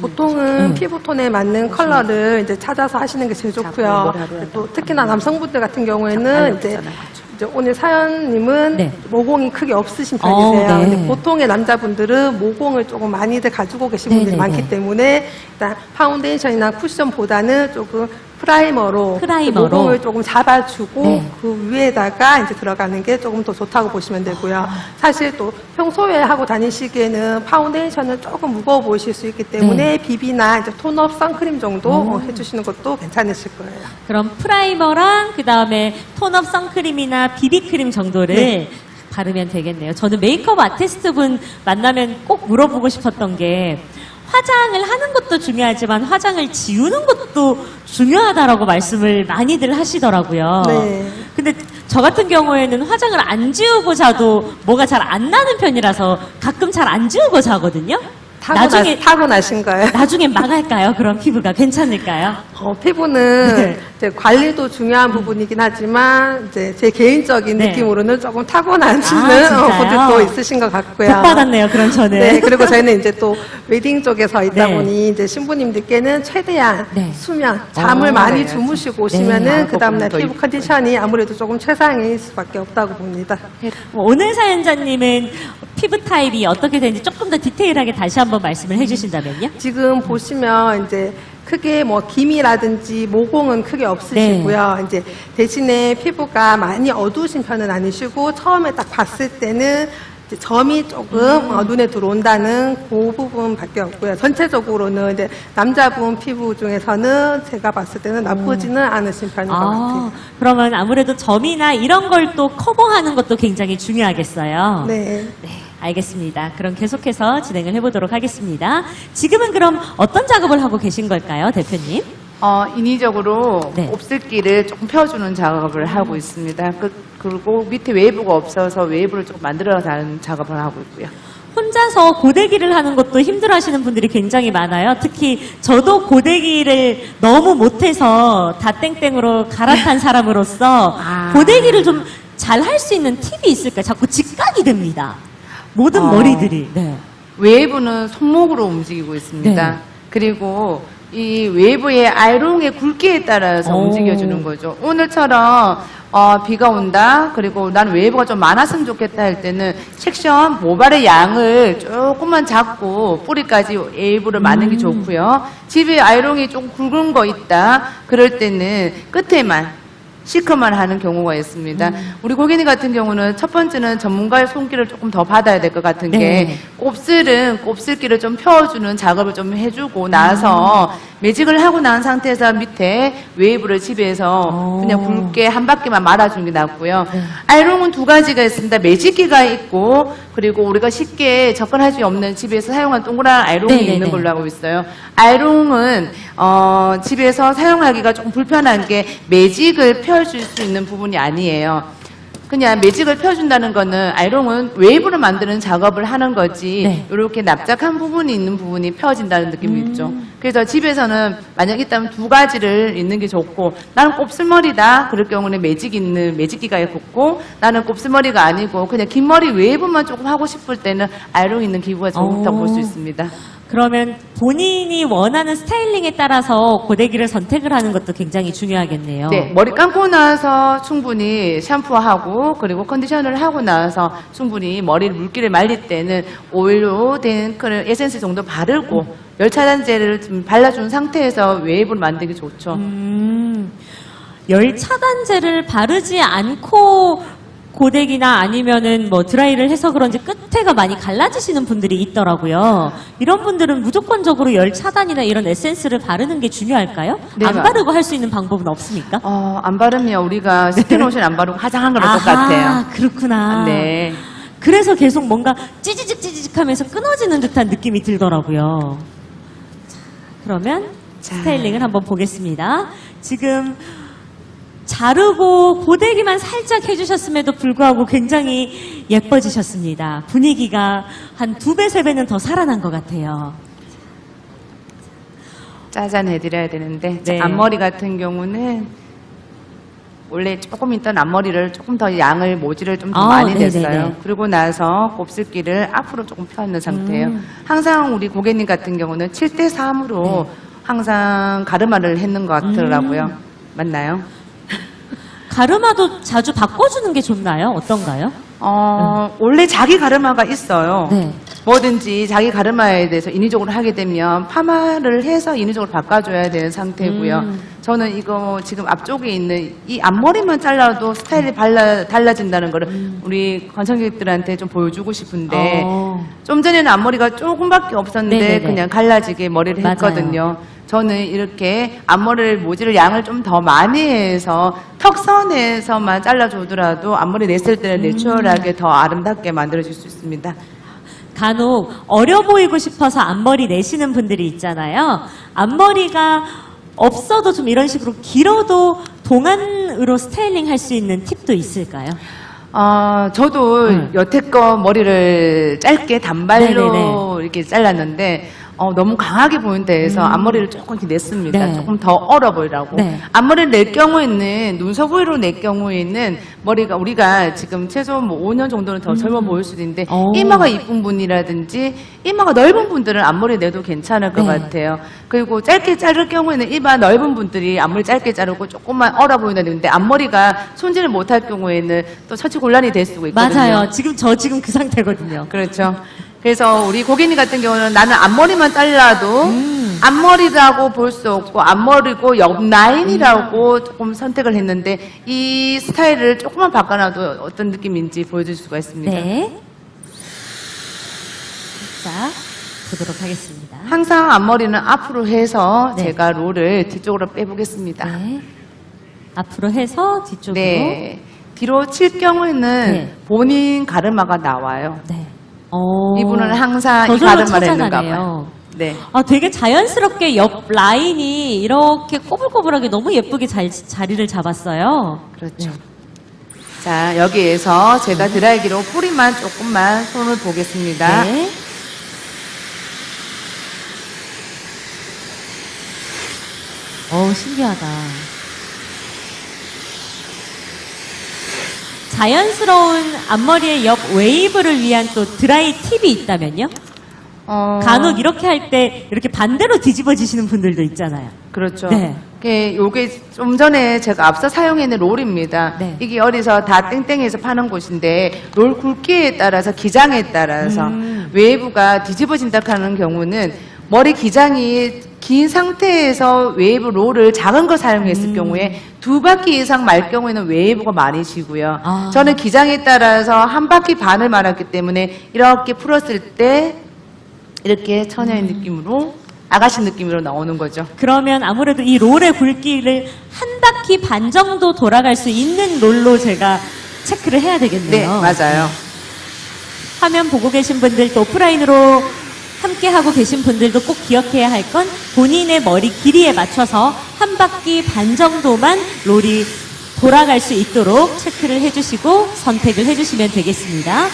보통은 피부톤에 맞는 컬러를 이제 찾아서 하시는 게 제일 좋고요. 또 특히나 남성분들 같은 경우에는 이제 오늘 사연님은 네. 모공이 크게 없으신 편이세요. 네. 근데 보통의 남자분들은 모공을 조금 많이들 가지고 계신 네, 분들이 네, 많기 네. 때문에 일단 파운데이션이나 쿠션보다는 조금 프라이머로 프라이머로. 모공을 조금 잡아주고 네. 그 위에다가 이제 들어가는 게 조금 더 좋다고 보시면 되고요. 사실 또 평소에 하고 다니시기에는 파운데이션은 조금 무거워 보이실 수 있기 때문에 비비나 이제 톤업 선크림 정도 해주시는 것도 괜찮으실 거예요. 그럼 프라이머랑 그 다음에 톤업 선크림이나 비비크림 정도를 네. 바르면 되겠네요. 저는 메이크업 아티스트 분 만나면 꼭 물어보고 싶었던 게 화장을 하는 것도 중요하지만 화장을 지우는 것도 중요하다라고 말씀을 많이들 하시더라고요. 네. 근데 저 같은 경우에는 화장을 안 지우고 자도 뭐가 잘 안 나는 편이라서 가끔 잘 안 지우고 자거든요. 타고나신 거예요. 나중에 망할까요? 그런 피부가 괜찮을까요? 피부는 네. 이제 관리도 중요한 부분이긴 하지만 이제 제 개인적인 네. 느낌으로는 조금 타고나시는 진짜요? 분들도 있으신 것 같고요. 복 받았네요, 그럼 저는. 네, 그리고 저희는 이제 또 웨딩 쪽에서 있다 네. 보니 이제 신부님들께는 최대한 네. 수면, 잠을 많이 네. 주무시고 오시면은 그 다음날 더 피부 이쁘고. 컨디션이 아무래도 조금 최상일 수밖에 없다고 봅니다. 오늘 사연자님은 피부 타입이 어떻게 되는지 조금 더 디테일하게 다시 한번 말씀을 해주신다면요? 지금 보시면 이제 크게 뭐 기미라든지 모공은 크게 없으시고요. 이제 대신에 피부가 많이 어두우신 편은 아니시고 처음에 딱 봤을 때는 이제 점이 조금 눈에 들어온다는 그 부분밖에 없고요. 전체적으로는 이제 남자분 피부 중에서는 제가 봤을 때는 나쁘지는 않으신 편인 것 같아요. 그러면 아무래도 점이나 이런 걸 또 커버하는 것도 굉장히 중요하겠어요. 네. 네, 알겠습니다. 그럼 계속해서 진행을 해보도록 하겠습니다. 지금은 그럼 어떤 작업을 하고 계신 걸까요, 대표님? 인위적으로 네. 곱슬기를 조금 펴주는 작업을 하고 있습니다. 그리고 밑에 웨이브가 없어서 웨이브를 조금 만들어서 하는 작업을 하고 있고요. 혼자서 고데기를 하는 것도 힘들어하시는 분들이 굉장히 많아요. 특히 저도 고데기를 너무 못해서 다 땡땡으로 갈아탄 사람으로서 고데기를 좀 잘 할 수 있는 팁이 있을까요? 자꾸 직각이 됩니다. 모든 머리들이. 네. 웨이브는 손목으로 움직이고 있습니다. 네. 그리고 이 웨이브의 아이롱의 굵기에 따라서 오. 움직여주는 거죠. 오늘처럼 비가 온다. 그리고 난 웨이브가 좀 많았으면 좋겠다 할 때는 섹션 모발의 양을 조금만 잡고 뿌리까지 웨이브를 맞는 게 좋고요. 집에 아이롱이 좀 굵은 거 있다. 그럴 때는 끝에만 시커만 하는 경우가 있습니다. 우리 고객님 같은 경우는 첫 번째는 전문가의 손길을 조금 더 받아야 될 것 같은 네. 게 곱슬은 곱슬기를 좀 펴주는 작업을 좀 해주고 나서 매직을 하고 난 상태에서 밑에 웨이브를 집에서 그냥 굵게 한 바퀴만 말아주는 게 낫고요. 아이롱은 두 가지가 있습니다. 매직기가 있고 그리고 우리가 쉽게 접근할 수 없는 집에서 사용한 동그란 아이롱이 네네네. 있는 걸로 알고 있어요. 아이롱은 집에서 사용하기가 조금 불편한 게 매직을 펴줄 수 있는 부분이 아니에요. 그냥 매직을 펴준다는 거는 아이롱은 웨이브를 만드는 작업을 하는 거지 네. 이렇게 납작한 부분이 있는 부분이 펴진다는 느낌이 있죠. 그래서 집에서는 만약 있다면 두 가지를 있는 게 좋고 나는 곱슬머리다 그럴 경우는 매직 있는 매직기가 있고 나는 곱슬머리가 아니고 그냥 긴 머리 웨이브만 조금 하고 싶을 때는 아이롱 있는 기구가 좋다고 볼 수 있습니다. 그러면 본인이 원하는 스타일링에 따라서 고데기를 선택을 하는 것도 굉장히 중요하겠네요. 네, 머리 감고 나서 충분히 샴푸하고 그리고 컨디셔너를 하고 나서 충분히 머리 물기를 말릴 때는 오일로 된 그런 에센스 정도 바르고 열 차단제를 좀 발라준 상태에서 웨이브를 만들기 좋죠. 열 차단제를 바르지 않고 고데기나 아니면은 뭐 드라이를 해서 그런지 끝에가 많이 갈라지시는 분들이 있더라고요. 이런 분들은 무조건적으로 열 차단이나 이런 에센스를 바르는 게 중요할까요? 네, 안 바르고 할 수 있는 방법은 없습니까? 안 바르면 우리가 스킨로션 안 바르고 화장한 거랑 똑같아요. 그렇구나. 네. 그래서 계속 뭔가 찌지직 하면서 끊어지는 듯한 느낌이 들더라고요. 자, 그러면 스타일링을 한번 보겠습니다. 지금 자르고 고데기만 살짝 해주셨음에도 불구하고 굉장히 예뻐지셨습니다. 분위기가 한 2배, 3배는 더 살아난 것 같아요. 짜잔 해드려야 되는데 네. 앞머리 같은 경우는 원래 조금 있던 앞머리를 조금 더 양을 모질을 좀 더 많이 네네네. 냈어요. 그리고 나서 곱슬기를 앞으로 조금 펴는 상태예요. 항상 우리 고객님 같은 경우는 7대3으로 항상 가르마를 했는 것 같더라고요. 맞나요? 가르마도 자주 바꿔주는 게 좋나요? 어떤가요? 원래 자기 가르마가 있어요. 네. 뭐든지 자기 가르마에 대해서 인위적으로 하게 되면 파마를 해서 인위적으로 바꿔줘야 되는 상태고요. 저는 이거 지금 앞쪽에 있는 이 앞머리만 잘라도 스타일이 달라진다는 거를 우리 관청객들한테 좀 보여주고 싶은데 좀 전에는 앞머리가 조금밖에 없었는데 네네네. 그냥 갈라지게 머리를 맞아요. 했거든요. 저는 이렇게 앞머리를 모질을 양을 좀 더 많이 해서 턱선에서만 잘라주더라도 앞머리 냈을 때는 내추럴하게 더 아름답게 만들어줄 수 있습니다. 간혹 어려 보이고 싶어서 앞머리 내시는 분들이 있잖아요. 앞머리가 없어도 좀 이런 식으로 길어도 동안으로 스타일링 할 수 있는 팁도 있을까요? 저도 여태껏 머리를 짧게 단발로 네네네. 이렇게 잘랐는데 너무 강하게 보이는 데에서 앞머리를 조금 이렇게 냈습니다. 네. 조금 더 얼어 보이라고. 네. 앞머리를 낼 경우에는 눈썹 부위로 낼 경우에는 머리가 우리가 지금 최소 뭐 5년 정도는 더 젊어 보일 수도 있는데 오. 이마가 이쁜 분이라든지 이마가 넓은 분들은 앞머리 내도 괜찮을 것 네. 같아요. 그리고 짧게 자를 경우에는 이마 넓은 분들이 앞머리 짧게 자르고 조금만 얼어 보이는데 앞머리가 손질을 못할 경우에는 또 처치곤란이 될 수가 있거든요. 맞아요. 지금 그 상태거든요. 그렇죠. 그래서 우리 고객님 같은 경우는 나는 앞머리만 잘라도 앞머리라고 볼 수 없고 앞머리고 옆 라인이라고 조금 선택을 했는데 이 스타일을 조금만 바꿔놔도 어떤 느낌인지 보여줄 수가 있습니다. 네. 자, 보도록 하겠습니다. 항상 앞머리는 앞으로 해서 네. 제가 롤을 뒤쪽으로 빼보겠습니다. 네. 앞으로 해서 뒤쪽으로. 네. 뒤로 칠 경우에는 네. 본인 가르마가 나와요. 네. 이분은 항상 이 저절로 가르마를 했는가 찾아가네요. 봐요. 네. 되게 자연스럽게 옆 라인이 이렇게 꼬불꼬불하게 너무 예쁘게 자리를 잡았어요. 그렇죠. 자, 여기에서 제가 드라이기로 뿌리만 조금만 손을 보겠습니다. 네. 신기하다. 자연스러운 앞머리의 옆 웨이브를 위한 또 드라이 팁이 있다면요? 간혹 이렇게 할 때 이렇게 반대로 뒤집어지시는 분들도 있잖아요. 그렇죠. 네. 요게 좀 전에 제가 앞서 사용했는 롤입니다. 네. 이게 어디서 다 땡땡에서 파는 곳인데 롤 굵기에 따라서 기장에 따라서 웨이브가 뒤집어진다 하는 경우는 머리 기장이 긴 상태에서 웨이브 롤을 작은 거 사용했을 경우에 2바퀴 이상 말 경우에는 웨이브가 많이 지고요. 저는 기장에 따라서 1바퀴 반을 말았기 때문에 이렇게 풀었을 때 이렇게 처녀의 느낌으로 아가씨 느낌으로 나오는 거죠. 그러면 아무래도 이 롤의 굵기를 한 바퀴 반 정도 돌아갈 수 있는 롤로 제가 체크를 해야 되겠네요. 네, 맞아요. 화면 보고 계신 분들도 오프라인으로 함께 하고 계신 분들도 꼭 기억해야 할 건 본인의 머리 길이에 맞춰서 한 바퀴 반 정도만 롤이 돌아갈 수 있도록 체크를 해주시고 선택을 해주시면 되겠습니다.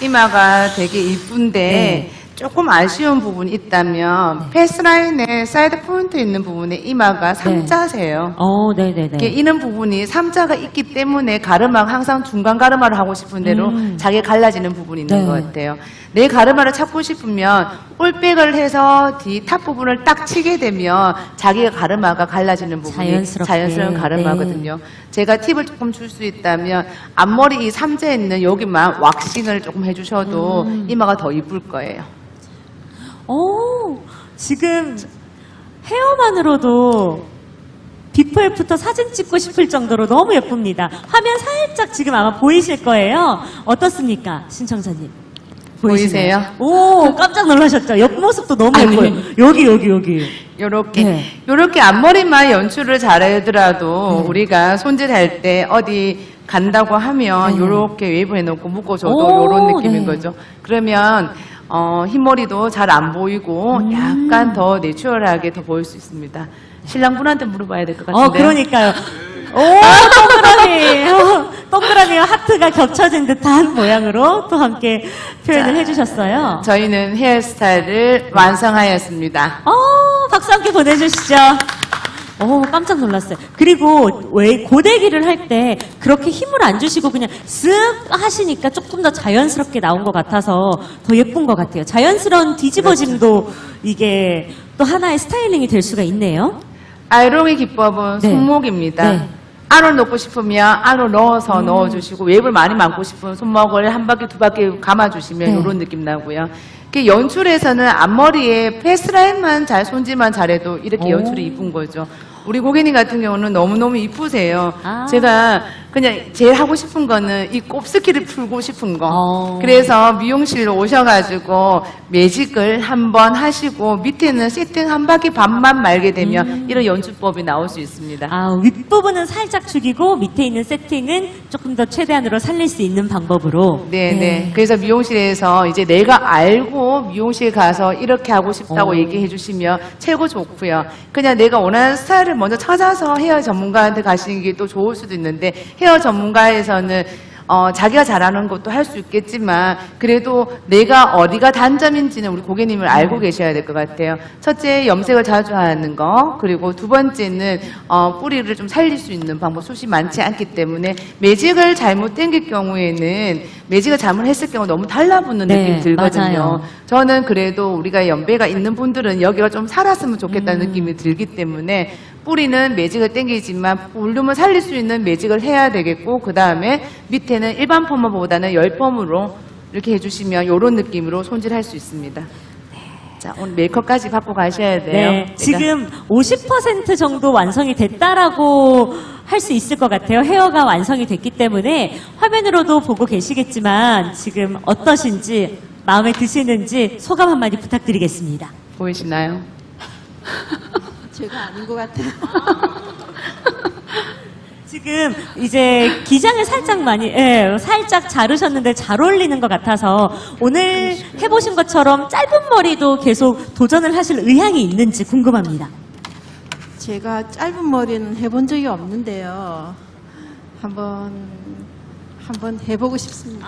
이마가 되게 이쁜데 네. 조금 아쉬운 부분이 있다면 패스라인에 사이드 포인트 있는 부분에 이마가 삼자세요. 네네네. 이는 부분이 삼자가 있기 때문에 가르마가 항상 중간 가르마를 하고 싶은 대로 자기 갈라지는 부분이 있는 네. 것 같아요. 내 가르마를 찾고 싶으면 올백을 해서 뒤 탑 부분을 딱 치게 되면 자기가 가르마가 갈라지는 부분이 자연스럽게. 자연스러운 가르마거든요. 제가 팁을 조금 줄 수 있다면 앞머리 이 삼자에 있는 여기만 왁싱을 조금 해주셔도 이마가 더 이쁠 거예요. 지금 헤어만으로도 비포 애프터 사진 찍고 싶을 정도로 너무 예쁩니다. 화면 살짝 지금 아마 보이실 거예요. 어떻습니까, 신청자님? 보이세요? 오, 깜짝 놀라셨죠? 옆모습도 너무 아니. 예뻐요. 여기. 요렇게 네. 요렇게 앞머리만 연출을 잘하더라도 우리가 손질할 때 어디 간다고 하면 요렇게 웨이브 해놓고 묶어줘도 오, 요런 느낌인 네. 거죠. 그러면 흰머리도 잘 안 보이고 약간 더 내추럴하게 더 보일 수 있습니다. 신랑분한테 물어봐야 될 것 같은데요. 그러니까요. 오, 동그라미와 하트가 겹쳐진 듯한 모양으로 또 함께 표현을 해주셨어요. 저희는 헤어스타일을 완성하였습니다. 박수 함께 보내주시죠. 깜짝 놀랐어요. 그리고 왜 고데기를 할 때 그렇게 힘을 안 주시고 그냥 쓱 하시니까 조금 더 자연스럽게 나온 것 같아서 더 예쁜 것 같아요. 자연스러운 뒤집어짐도 이게 또 하나의 스타일링이 될 수가 있네요. 아이롱의 기법은 네. 손목입니다. 네. 안으로 넣고 싶으면 안으로 넣어서 넣어주시고 웹을 많이 감고 싶으면 손목을 한 바퀴 두 바퀴 감아주시면 네. 이런 느낌 나고요. 연출에서는 앞머리에 페이스라인만 잘 손질만 잘해도 이렇게 연출이 이쁜 거죠. 우리 고객님 같은 경우는 너무너무 이쁘세요. 제가 그냥 제일 하고 싶은 거는 이 곱슬기를 풀고 싶은 거. 그래서 미용실로 오셔가지고 매직을 한번 하시고 밑에는 세팅 한 바퀴 반만 말게 되면 이런 연출법이 나올 수 있습니다. 윗부분은 살짝 죽이고 밑에 있는 세팅은 조금 더 최대한으로 살릴 수 있는 방법으로. 네. 그래서 미용실에서 이제 내가 알고 미용실 가서 이렇게 하고 싶다고 얘기해 주시면 최고 좋고요. 그냥 내가 원하는 스타일을 먼저 찾아서 헤어 전문가한테 가시는 게 또 좋을 수도 있는데 헤어 전문가에서는 자기가 잘하는 것도 할 수 있겠지만 그래도 내가 어디가 단점인지는 우리 고객님을 알고 계셔야 될 것 같아요. 첫째, 염색을 자주 하는 거. 그리고 두 번째는 뿌리를 좀 살릴 수 있는 방법 숱이 많지 않기 때문에 매직을 잘못 당길 경우에는 매직을 잘못했을 경우 너무 달라붙는 네, 느낌이 들거든요. 맞아요. 저는 그래도 우리가 연배가 있는 분들은 여기가 좀 살았으면 좋겠다는 느낌이 들기 때문에 뿌리는 매직을 당기지만 볼륨을 살릴 수 있는 매직을 해야 되겠고 그 다음에 밑에는 일반 펌머보다는 열펌으로 이렇게 해주시면 이런 느낌으로 손질할 수 있습니다. 자, 오늘 메이크업까지 받고 가셔야 돼요. 네, 지금 50% 정도 완성이 됐다라고 할 수 있을 것 같아요. 헤어가 완성이 됐기 때문에 화면으로도 보고 계시겠지만 지금 어떠신지 마음에 드시는지 소감 한마디 부탁드리겠습니다. 보이시나요? 제가 아닌 것 같아요. 지금 이제 기장을 살짝 자르셨는데 잘 어울리는 것 같아서 오늘 해보신 것처럼 짧은 머리도 계속 도전을 하실 의향이 있는지 궁금합니다. 제가 짧은 머리는 해본 적이 없는데요. 한번 해보고 싶습니다.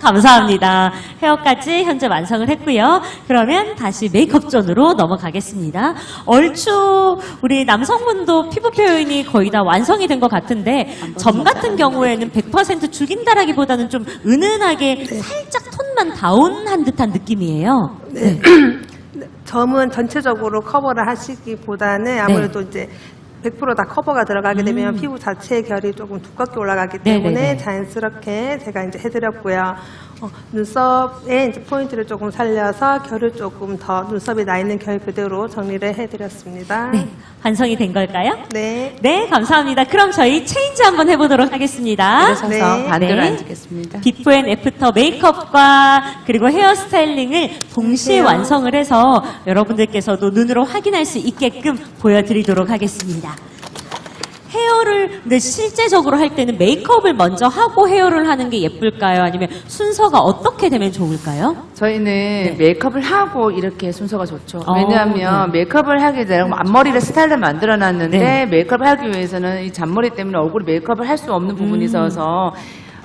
감사합니다. 헤어까지 현재 완성을 했고요. 그러면 다시 메이크업 존으로 넘어가겠습니다. 얼추 우리 남성분도 피부 표현이 거의 다 완성이 된 것 같은데 점 같은 경우에는 100% 죽인다라기보다는 좀 은은하게 살짝 톤만 다운한 듯한 느낌이에요. 네. 점은 전체적으로 커버를 하시기보다는 아무래도 이제 100% 다 커버가 들어가게 되면 피부 자체의 결이 조금 두껍게 올라가기 때문에 네네네. 자연스럽게 제가 이제 해드렸고요. 눈썹에 이제 포인트를 조금 살려서 결을 조금 더 눈썹에 나 있는 결 그대로 정리를 해드렸습니다. 네, 완성이 된 걸까요? 네. 네, 감사합니다. 그럼 저희 체인지 한번 해보도록 하겠습니다. 일어서서 네. 반대로 네. 앉겠습니다. 비포 앤 애프터 메이크업과 그리고 헤어스타일링을 동시에 완성을 해서 여러분들께서도 눈으로 확인할 수 있게끔 보여드리도록 하겠습니다. 헤어를 근데 실제적으로 할 때는 메이크업을 먼저 하고 헤어를 하는 게 예쁠까요? 아니면 순서가 어떻게 되면 좋을까요? 저희는 메이크업을 하고 이렇게 순서가 좋죠. 어, 왜냐하면 메이크업을 하게 되면 앞머리를 스타일을 만들어놨는데 네. 메이크업을 하기 위해서는 이 잔머리 때문에 얼굴에 메이크업을 할 수 없는 부분이 있어서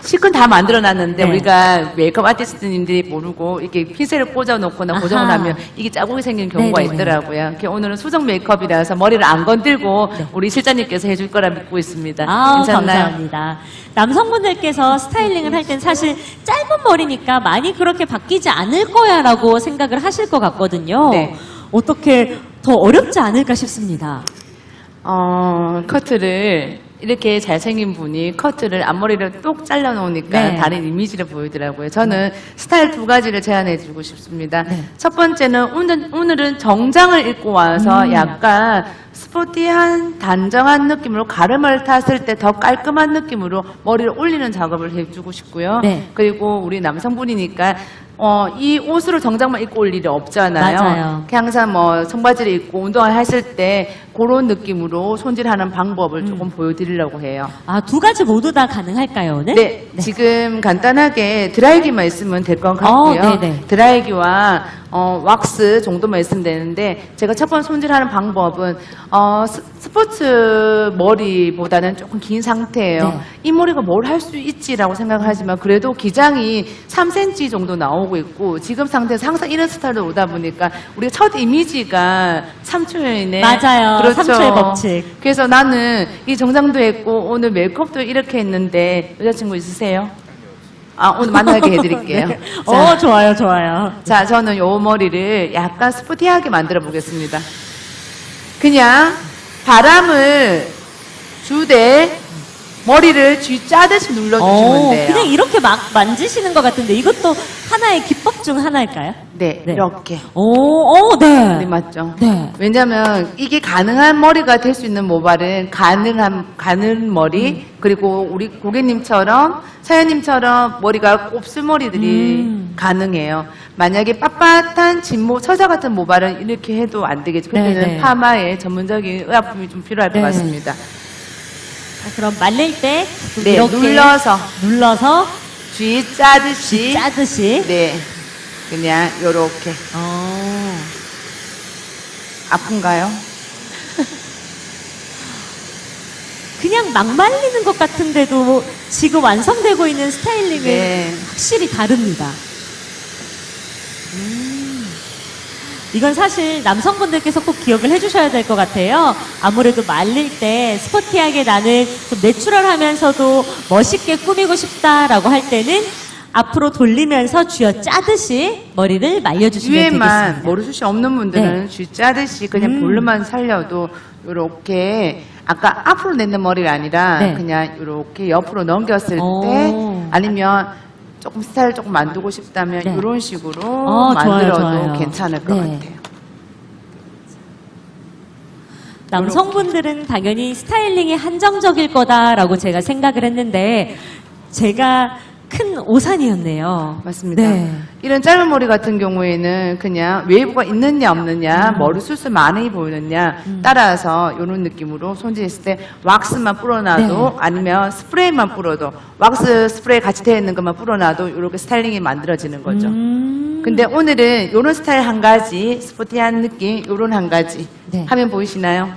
실컷 다 만들어놨는데 네. 우리가 메이크업 아티스트님들이 모르고 이렇게 핀셋을 꽂아놓거나 고정을 아하. 하면 이게 자국이 생기는 경우가 네네네. 있더라고요. 이렇게 오늘은 수정 메이크업이라서 머리를 안 건들고 우리 실장님께서 해줄 거라 믿고 있습니다. 괜찮나요? 감사합니다. 남성분들께서 스타일링을 할 땐 사실 짧은 머리니까 많이 그렇게 바뀌지 않을 거야라고 생각을 하실 것 같거든요. 네. 어떻게 더 어렵지 않을까 싶습니다. 커트를 이렇게 잘생긴 분이 커트를 앞머리를 똑 잘라놓으니까 네. 다른 이미지를 보이더라고요. 저는 스타일 두 가지를 제안해주고 싶습니다. 네. 첫 번째는 오늘은 정장을 입고 와서 약간 스포티한 단정한 느낌으로 가르마를 탔을 때 더 깔끔한 느낌으로 머리를 올리는 작업을 해주고 싶고요. 네. 그리고 우리 남성분이니까 이 옷으로 정장만 입고 올 일이 없잖아요. 맞아요. 항상 뭐 청바지를 입고 운동을 하실 때 그런 느낌으로 손질하는 방법을 조금 보여드리려고 해요. 아, 두 가지 모두 다 가능할까요, 오늘? 네, 지금 간단하게 드라이기만 있으면 될 것 같고요. 네네. 드라이기와 왁스 정도만 있으면 되는데 제가 첫 번째 손질하는 방법은 스포츠 머리보다는 조금 긴 상태예요. 네. 이 머리가 뭘 할 수 있지라고 생각을 하지만 그래도 기장이 3cm 정도 나오고 있고 지금 상태에서 항상 이런 스타일로 오다 보니까 우리가 첫 이미지가 3초이네. 맞아요. 3초의 법칙. 그래서 나는 이 정장도 했고 오늘 메이크업도 이렇게 했는데 여자친구 있으세요? 아, 오늘 만나게 해드릴게요. 네. 자, 좋아요, 좋아요. 자, 저는 요 머리를 약간 스포티하게 만들어 보겠습니다. 그냥 바람을 주되 머리를 쥐 짜듯이 눌러주시면 돼요. 그냥 이렇게 막 만지시는 것 같은데 이것도 하나의 기법 중 하나일까요? 네, 네. 이렇게. 네. 네, 맞죠? 네. 왜냐면 이게 가능한 머리가 될 수 있는 모발은 가는 머리, 그리고 우리 고객님처럼, 사연님처럼 머리가 곱슬머리들이 가능해요. 만약에 빳빳한 처자 같은 모발은 이렇게 해도 안 되겠죠. 그때는 네, 네. 파마에 전문적인 의약품이 좀 필요할 것 네. 같습니다. 자, 그럼 말릴 때 네, 이렇게 눌러서 쥐 짜듯이. 짜듯이. 네, 그냥 요렇게. 아픈가요? 그냥 막 말리는 것 같은데도 지금 완성되고 있는 스타일링은 네. 확실히 다릅니다. 이건 사실 남성분들께서 꼭 기억을 해주셔야 될 것 같아요. 아무래도 말릴 때 스포티하게 나는 좀 내추럴하면서도 멋있게 꾸미고 싶다라고 할 때는 앞으로 돌리면서 쥐어 짜듯이 머리를 말려주시면 위에만 되겠습니다. 머리숱이 없는 분들은 쥐 짜듯이 그냥 볼륨만 살려도 요렇게 아까 앞으로 내는 머리가 아니라 네. 그냥 요렇게 옆으로 넘겼을 오. 때 아니면 조금 스타일 조금 만들고 싶다면 네. 이런 식으로 좋아요, 만들어도 좋아요. 괜찮을 것 네. 같아요. 남성분들은 당연히 스타일링이 한정적일 거다라고 제가 생각을 했는데 제가 큰 오산이었네요. 맞습니다. 네. 이런 짧은 머리 같은 경우에는 그냥 웨이브가 있느냐 없느냐, 머리숱을 많이 보이느냐 따라서 이런 느낌으로 손질했을 때 왁스만 뿌려놔도 네. 아니면 스프레이만 뿌려도 왁스 스프레이 같이 되어 있는 것만 뿌려놔도 이렇게 스타일링이 만들어지는 거죠. 근데 오늘은 이런 스타일 한 가지, 스포티한 느낌, 이런 한 가지 네. 화면 보이시나요?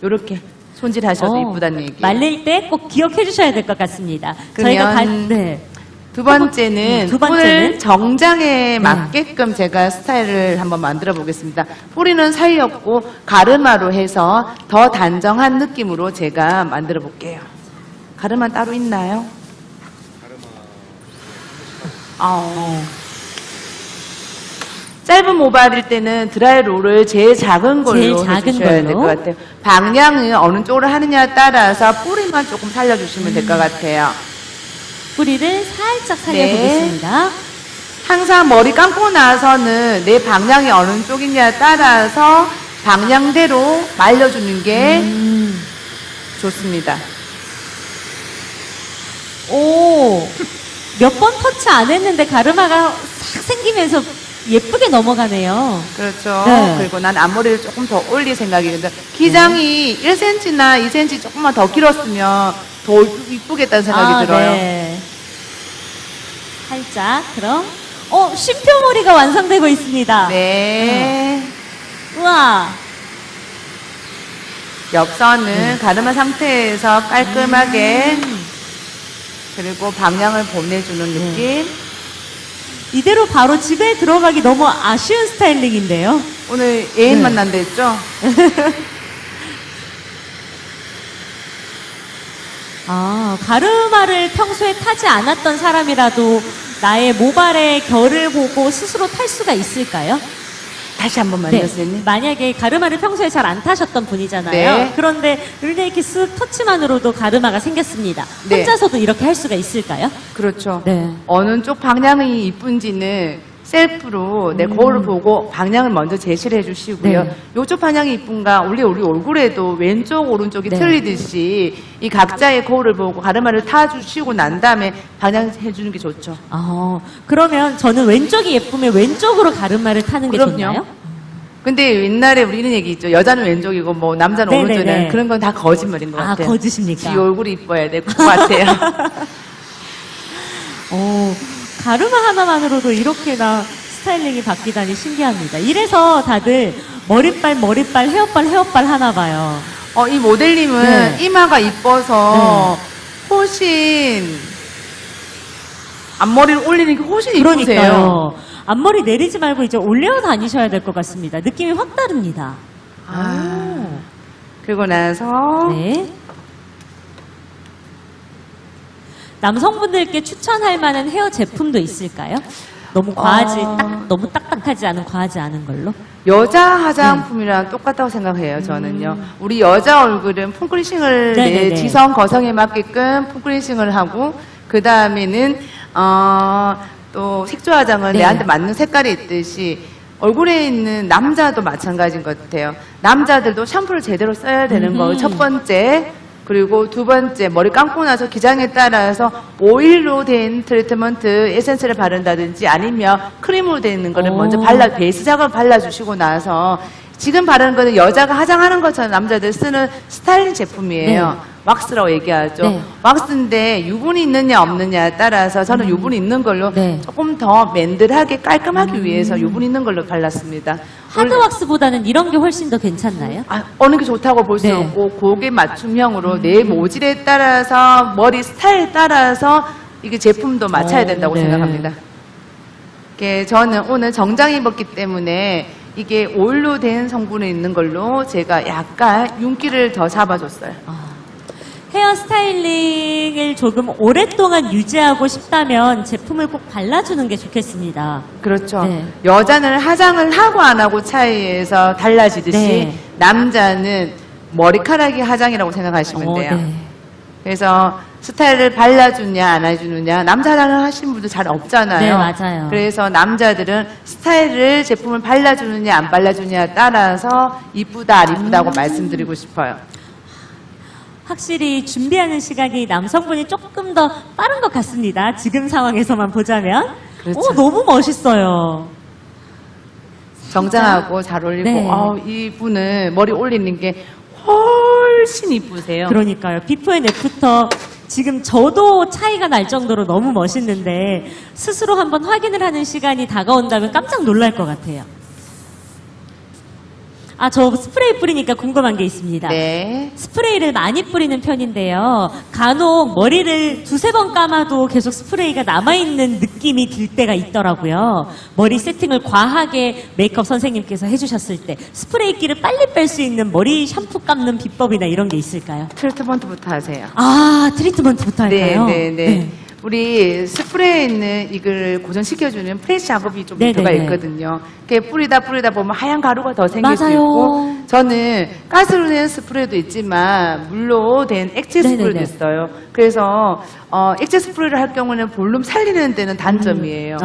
이렇게 손질하셔도 이쁘다는 얘기예요. 말릴 때 꼭 기억해 주셔야 될 것 같습니다. 그러면 네. 두 번째는 두 번째는? 오늘 정장에 맞게끔 제가 스타일을 한번 만들어 보겠습니다. 뿌리는 살렸고 가르마로 해서 더 단정한 느낌으로 제가 만들어 볼게요. 가르마 따로 있나요? 짧은 모발일 때는 드라이롤을 제일 작은 걸로 제일 작은 해주셔야 될 걸로. 것 같아요. 방향은 어느 쪽으로 하느냐에 따라서 뿌리만 조금 살려주시면 될 것 같아요. 뿌리를 살짝 살려보겠습니다. 항상 머리 감고 나서는 내 방향이 어느 쪽이냐에 따라서 방향대로 말려주는 게 좋습니다. 몇 번 터치 안 했는데 가르마가 싹 생기면서 예쁘게 넘어가네요. 그렇죠. 네. 그리고 난 앞머리를 조금 더 올릴 생각이거든요. 기장이 1cm나 2cm 조금만 더 길었으면 더 이쁘겠다는 생각이 들어요. 네. 살짝 그럼 쉼표머리가 완성되고 있습니다. 네. 우와. 옆선은 가르마 상태에서 깔끔하게 그리고 방향을 보내주는 느낌. 이대로 바로 집에 들어가기 너무 아쉬운 스타일링인데요. 오늘 애인 네. 만난다 했죠? 가르마를 평소에 타지 않았던 사람이라도 나의 모발의 결을 보고 스스로 탈 수가 있을까요? 다시 한 번만요, 선생님. 만약에 가르마를 평소에 잘 안 타셨던 분이잖아요. 네. 그런데 이렇게 쓱 터치만으로도 가르마가 생겼습니다. 네. 혼자서도 이렇게 할 수가 있을까요? 그렇죠. 네. 어느 쪽 방향이 이쁜지는 셀프로 내 거울을 보고 방향을 먼저 제시를 해주시고요. 네. 이쪽 방향이 이쁜가, 우리 얼굴에도 왼쪽, 오른쪽이 네. 틀리듯이 이 각자의 거울을 보고 가르마를 타주시고 난 다음에 방향 해주는 게 좋죠. 그러면 저는 왼쪽이 예쁘면 왼쪽으로 가르마를 타는 게 그럼요. 좋나요? 근데 옛날에 우리 이런 얘기 있죠. 여자는 왼쪽이고 뭐 남자는 네네네. 오른쪽이는 그런 건 다 거짓말인 것 아, 같아요. 거짓입니까? 지 얼굴이 이뻐야 될 것 같아요. 가르마 하나만으로도 이렇게나 스타일링이 바뀌다니 신기합니다. 이래서 다들 머리빨, 헤어빨 하나 봐요. 이 모델님은 네. 이마가 이뻐서 훨씬 앞머리를 올리는 게 훨씬 이쁘세요. 그러니까요. 앞머리 내리지 말고 이제 올려 다니셔야 될 것 같습니다. 느낌이 확 다릅니다. 그리고 나서 네. 남성분들께 추천할 만한 헤어 제품도 있을까요? 너무 너무 딱딱하지 않은 과하지 않은 걸로? 여자 화장품이랑 똑같다고 생각해요, 저는요. 우리 여자 얼굴은 폼클리싱을 네네네. 내 지성, 거성에 맞게끔 폼클리싱을 하고, 그 다음에는, 또 색조 화장은 네. 내한테 맞는 색깔이 있듯이, 얼굴에 있는 남자도 마찬가지인 것 같아요. 남자들도 샴푸를 제대로 써야 되는 거예요. 첫 번째. 그리고 두 번째, 머리 감고 나서 기장에 따라서 오일로 된 트리트먼트 에센스를 바른다든지 아니면 크림으로 되어 있는 거를 먼저 베이스 작업을 발라주시고 나서 지금 바르는 거는 여자가 화장하는 것처럼 남자들 쓰는 스타일링 제품이에요. 네. 왁스라고 얘기하죠. 네. 왁스인데 유분이 있느냐 없느냐에 따라서 저는 유분이 있는 걸로 네. 조금 더 맨들하게 깔끔하기 위해서 유분 있는 걸로 발랐습니다. 하드왁스보다는 이런 게 훨씬 더 괜찮나요? 어느 게 좋다고 볼 수 네. 없고 고객 맞춤형으로 내 모질에 따라서 머리 스타일에 따라서 이게 제품도 맞춰야 된다고 네. 생각합니다. 저는 오늘 정장 입었기 때문에 이게 오일로 된 성분이 있는 걸로 제가 약간 윤기를 더 잡아줬어요. 헤어 스타일링을 조금 오랫동안 유지하고 싶다면 제품을 꼭 발라주는 게 좋겠습니다. 그렇죠. 네. 여자는 화장을 하고 안 하고 차이에서 달라지듯이 네. 남자는 머리카락이 화장이라고 생각하시면 돼요. 네. 그래서 스타일을 발라주냐 안 해주느냐 남자 화장을 하시는 분들 잘 없잖아요. 네, 맞아요. 그래서 남자들은 스타일을 제품을 발라주느냐 안 발라주느냐에 따라서 이쁘다 안 이쁘다고 말씀드리고 싶어요. 확실히 준비하는 시간이 남성분이 조금 더 빠른 것 같습니다. 지금 상황에서만 보자면. 그렇죠. 너무 멋있어요. 정장하고 잘 어울리고 네. 이분은 머리 올리는 게 훨씬 이쁘세요. 그러니까요. 비포 앤 애프터 지금 저도 차이가 날 정도로 너무 멋있는데 스스로 한번 확인을 하는 시간이 다가온다면 깜짝 놀랄 것 같아요. 저 스프레이 뿌리니까 궁금한 게 있습니다. 네. 스프레이를 많이 뿌리는 편인데요. 간혹 머리를 두세 번 감아도 계속 스프레이가 남아있는 느낌이 들 때가 있더라고요. 머리 세팅을 과하게 메이크업 선생님께서 해주셨을 때 스프레이기를 빨리 뺄 수 있는 머리 샴푸 감는 비법이나 이런 게 있을까요? 트리트먼트부터 하세요. 트리트먼트부터 할까요? 네. 우리 스프레이에 있는 이걸 고정시켜주는 프레시 작업이 좀 네네네. 들어가 있거든요. 이렇게 뿌리다 보면 하얀 가루가 더 생길 수 맞아요. 있고, 저는 가스로 된 스프레이도 있지만 물로 된 액체 스프레이도 네네네. 있어요. 그래서 액체 스프레이를 할 경우는 볼륨 살리는 데는 단점이에요.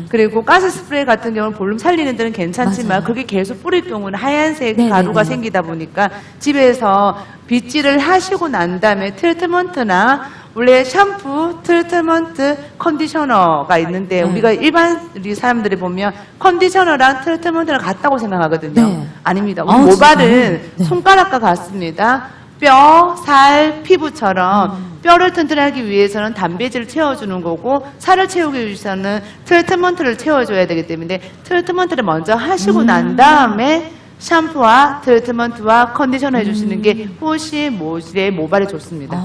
그리고 가스 스프레이 같은 경우는 볼륨 살리는 데는 괜찮지만 맞아요. 그게 계속 뿌릴 경우는 하얀색 네네네. 가루가 생기다 보니까 집에서 빗질을 하시고 난 다음에 트리트먼트나 원래 샴푸, 트리트먼트, 컨디셔너가 있는데 우리가 일반 우리 사람들이 보면 컨디셔너랑 트리트먼트랑 같다고 생각하거든요. 네. 아닙니다. 우리 아, 모발은 진짜요? 네. 손가락과 같습니다. 뼈, 살, 피부처럼 뼈를 튼튼하기 위해서는 단백질을 채워주는 거고 살을 채우기 위해서는 트리트먼트를 채워줘야 되기 때문에 트리트먼트를 먼저 하시고 난 다음에 샴푸와 트리트먼트와 컨디셔너 해주시는 게 훨씬 모질에 모발에 좋습니다.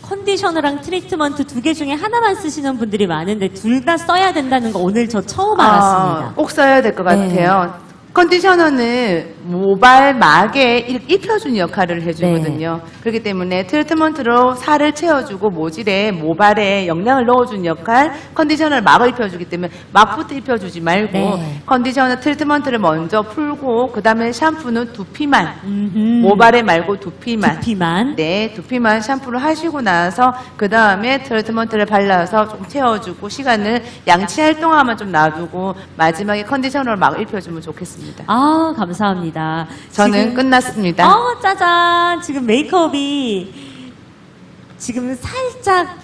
컨디셔너랑 트리트먼트 두 개 중에 하나만 쓰시는 분들이 많은데 둘 다 써야 된다는 거 오늘 저 처음 알았습니다. 꼭 써야 될 것 네. 같아요. 컨디셔너는 모발 막에 입혀주는 역할을 해주거든요. 네. 그렇기 때문에 트리트먼트로 살을 채워주고 모질에 모발에 영양을 넣어주는 역할, 컨디셔너를 막을 입혀주기 때문에 막부터 입혀주지 말고 네. 컨디셔너 트리트먼트를 먼저 풀고 그 다음에 샴푸는 두피만, 음흠. 모발에 말고 두피만. 두피만. 네, 두피만 샴푸를 하시고 나서 그 다음에 트리트먼트를 발라서 좀 채워주고 시간을 양치할 동안만 좀 놔두고 마지막에 컨디셔너를 막 입혀주면 좋겠습니다. 감사합니다. 저는 지금, 끝났습니다. 짜잔. 지금 메이크업이 지금 살짝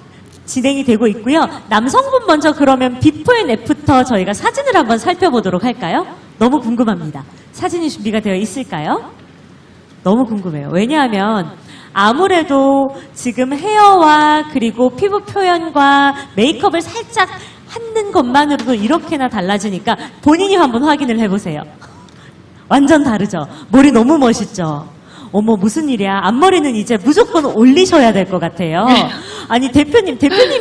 진행이 되고 있고요. 남성분 먼저 그러면 비포 앤 애프터 저희가 사진을 한번 살펴보도록 할까요? 너무 궁금합니다. 사진이 준비가 되어 있을까요? 너무 궁금해요. 왜냐하면 아무래도 지금 헤어와 그리고 피부 표현과 메이크업을 살짝 하는 것만으로도 이렇게나 달라지니까 본인이 한번 확인을 해보세요. 완전 다르죠? 머리 너무 멋있죠? 어머, 무슨 일이야. 앞머리는 이제 무조건 올리셔야 될 것 같아요. 아니, 대표님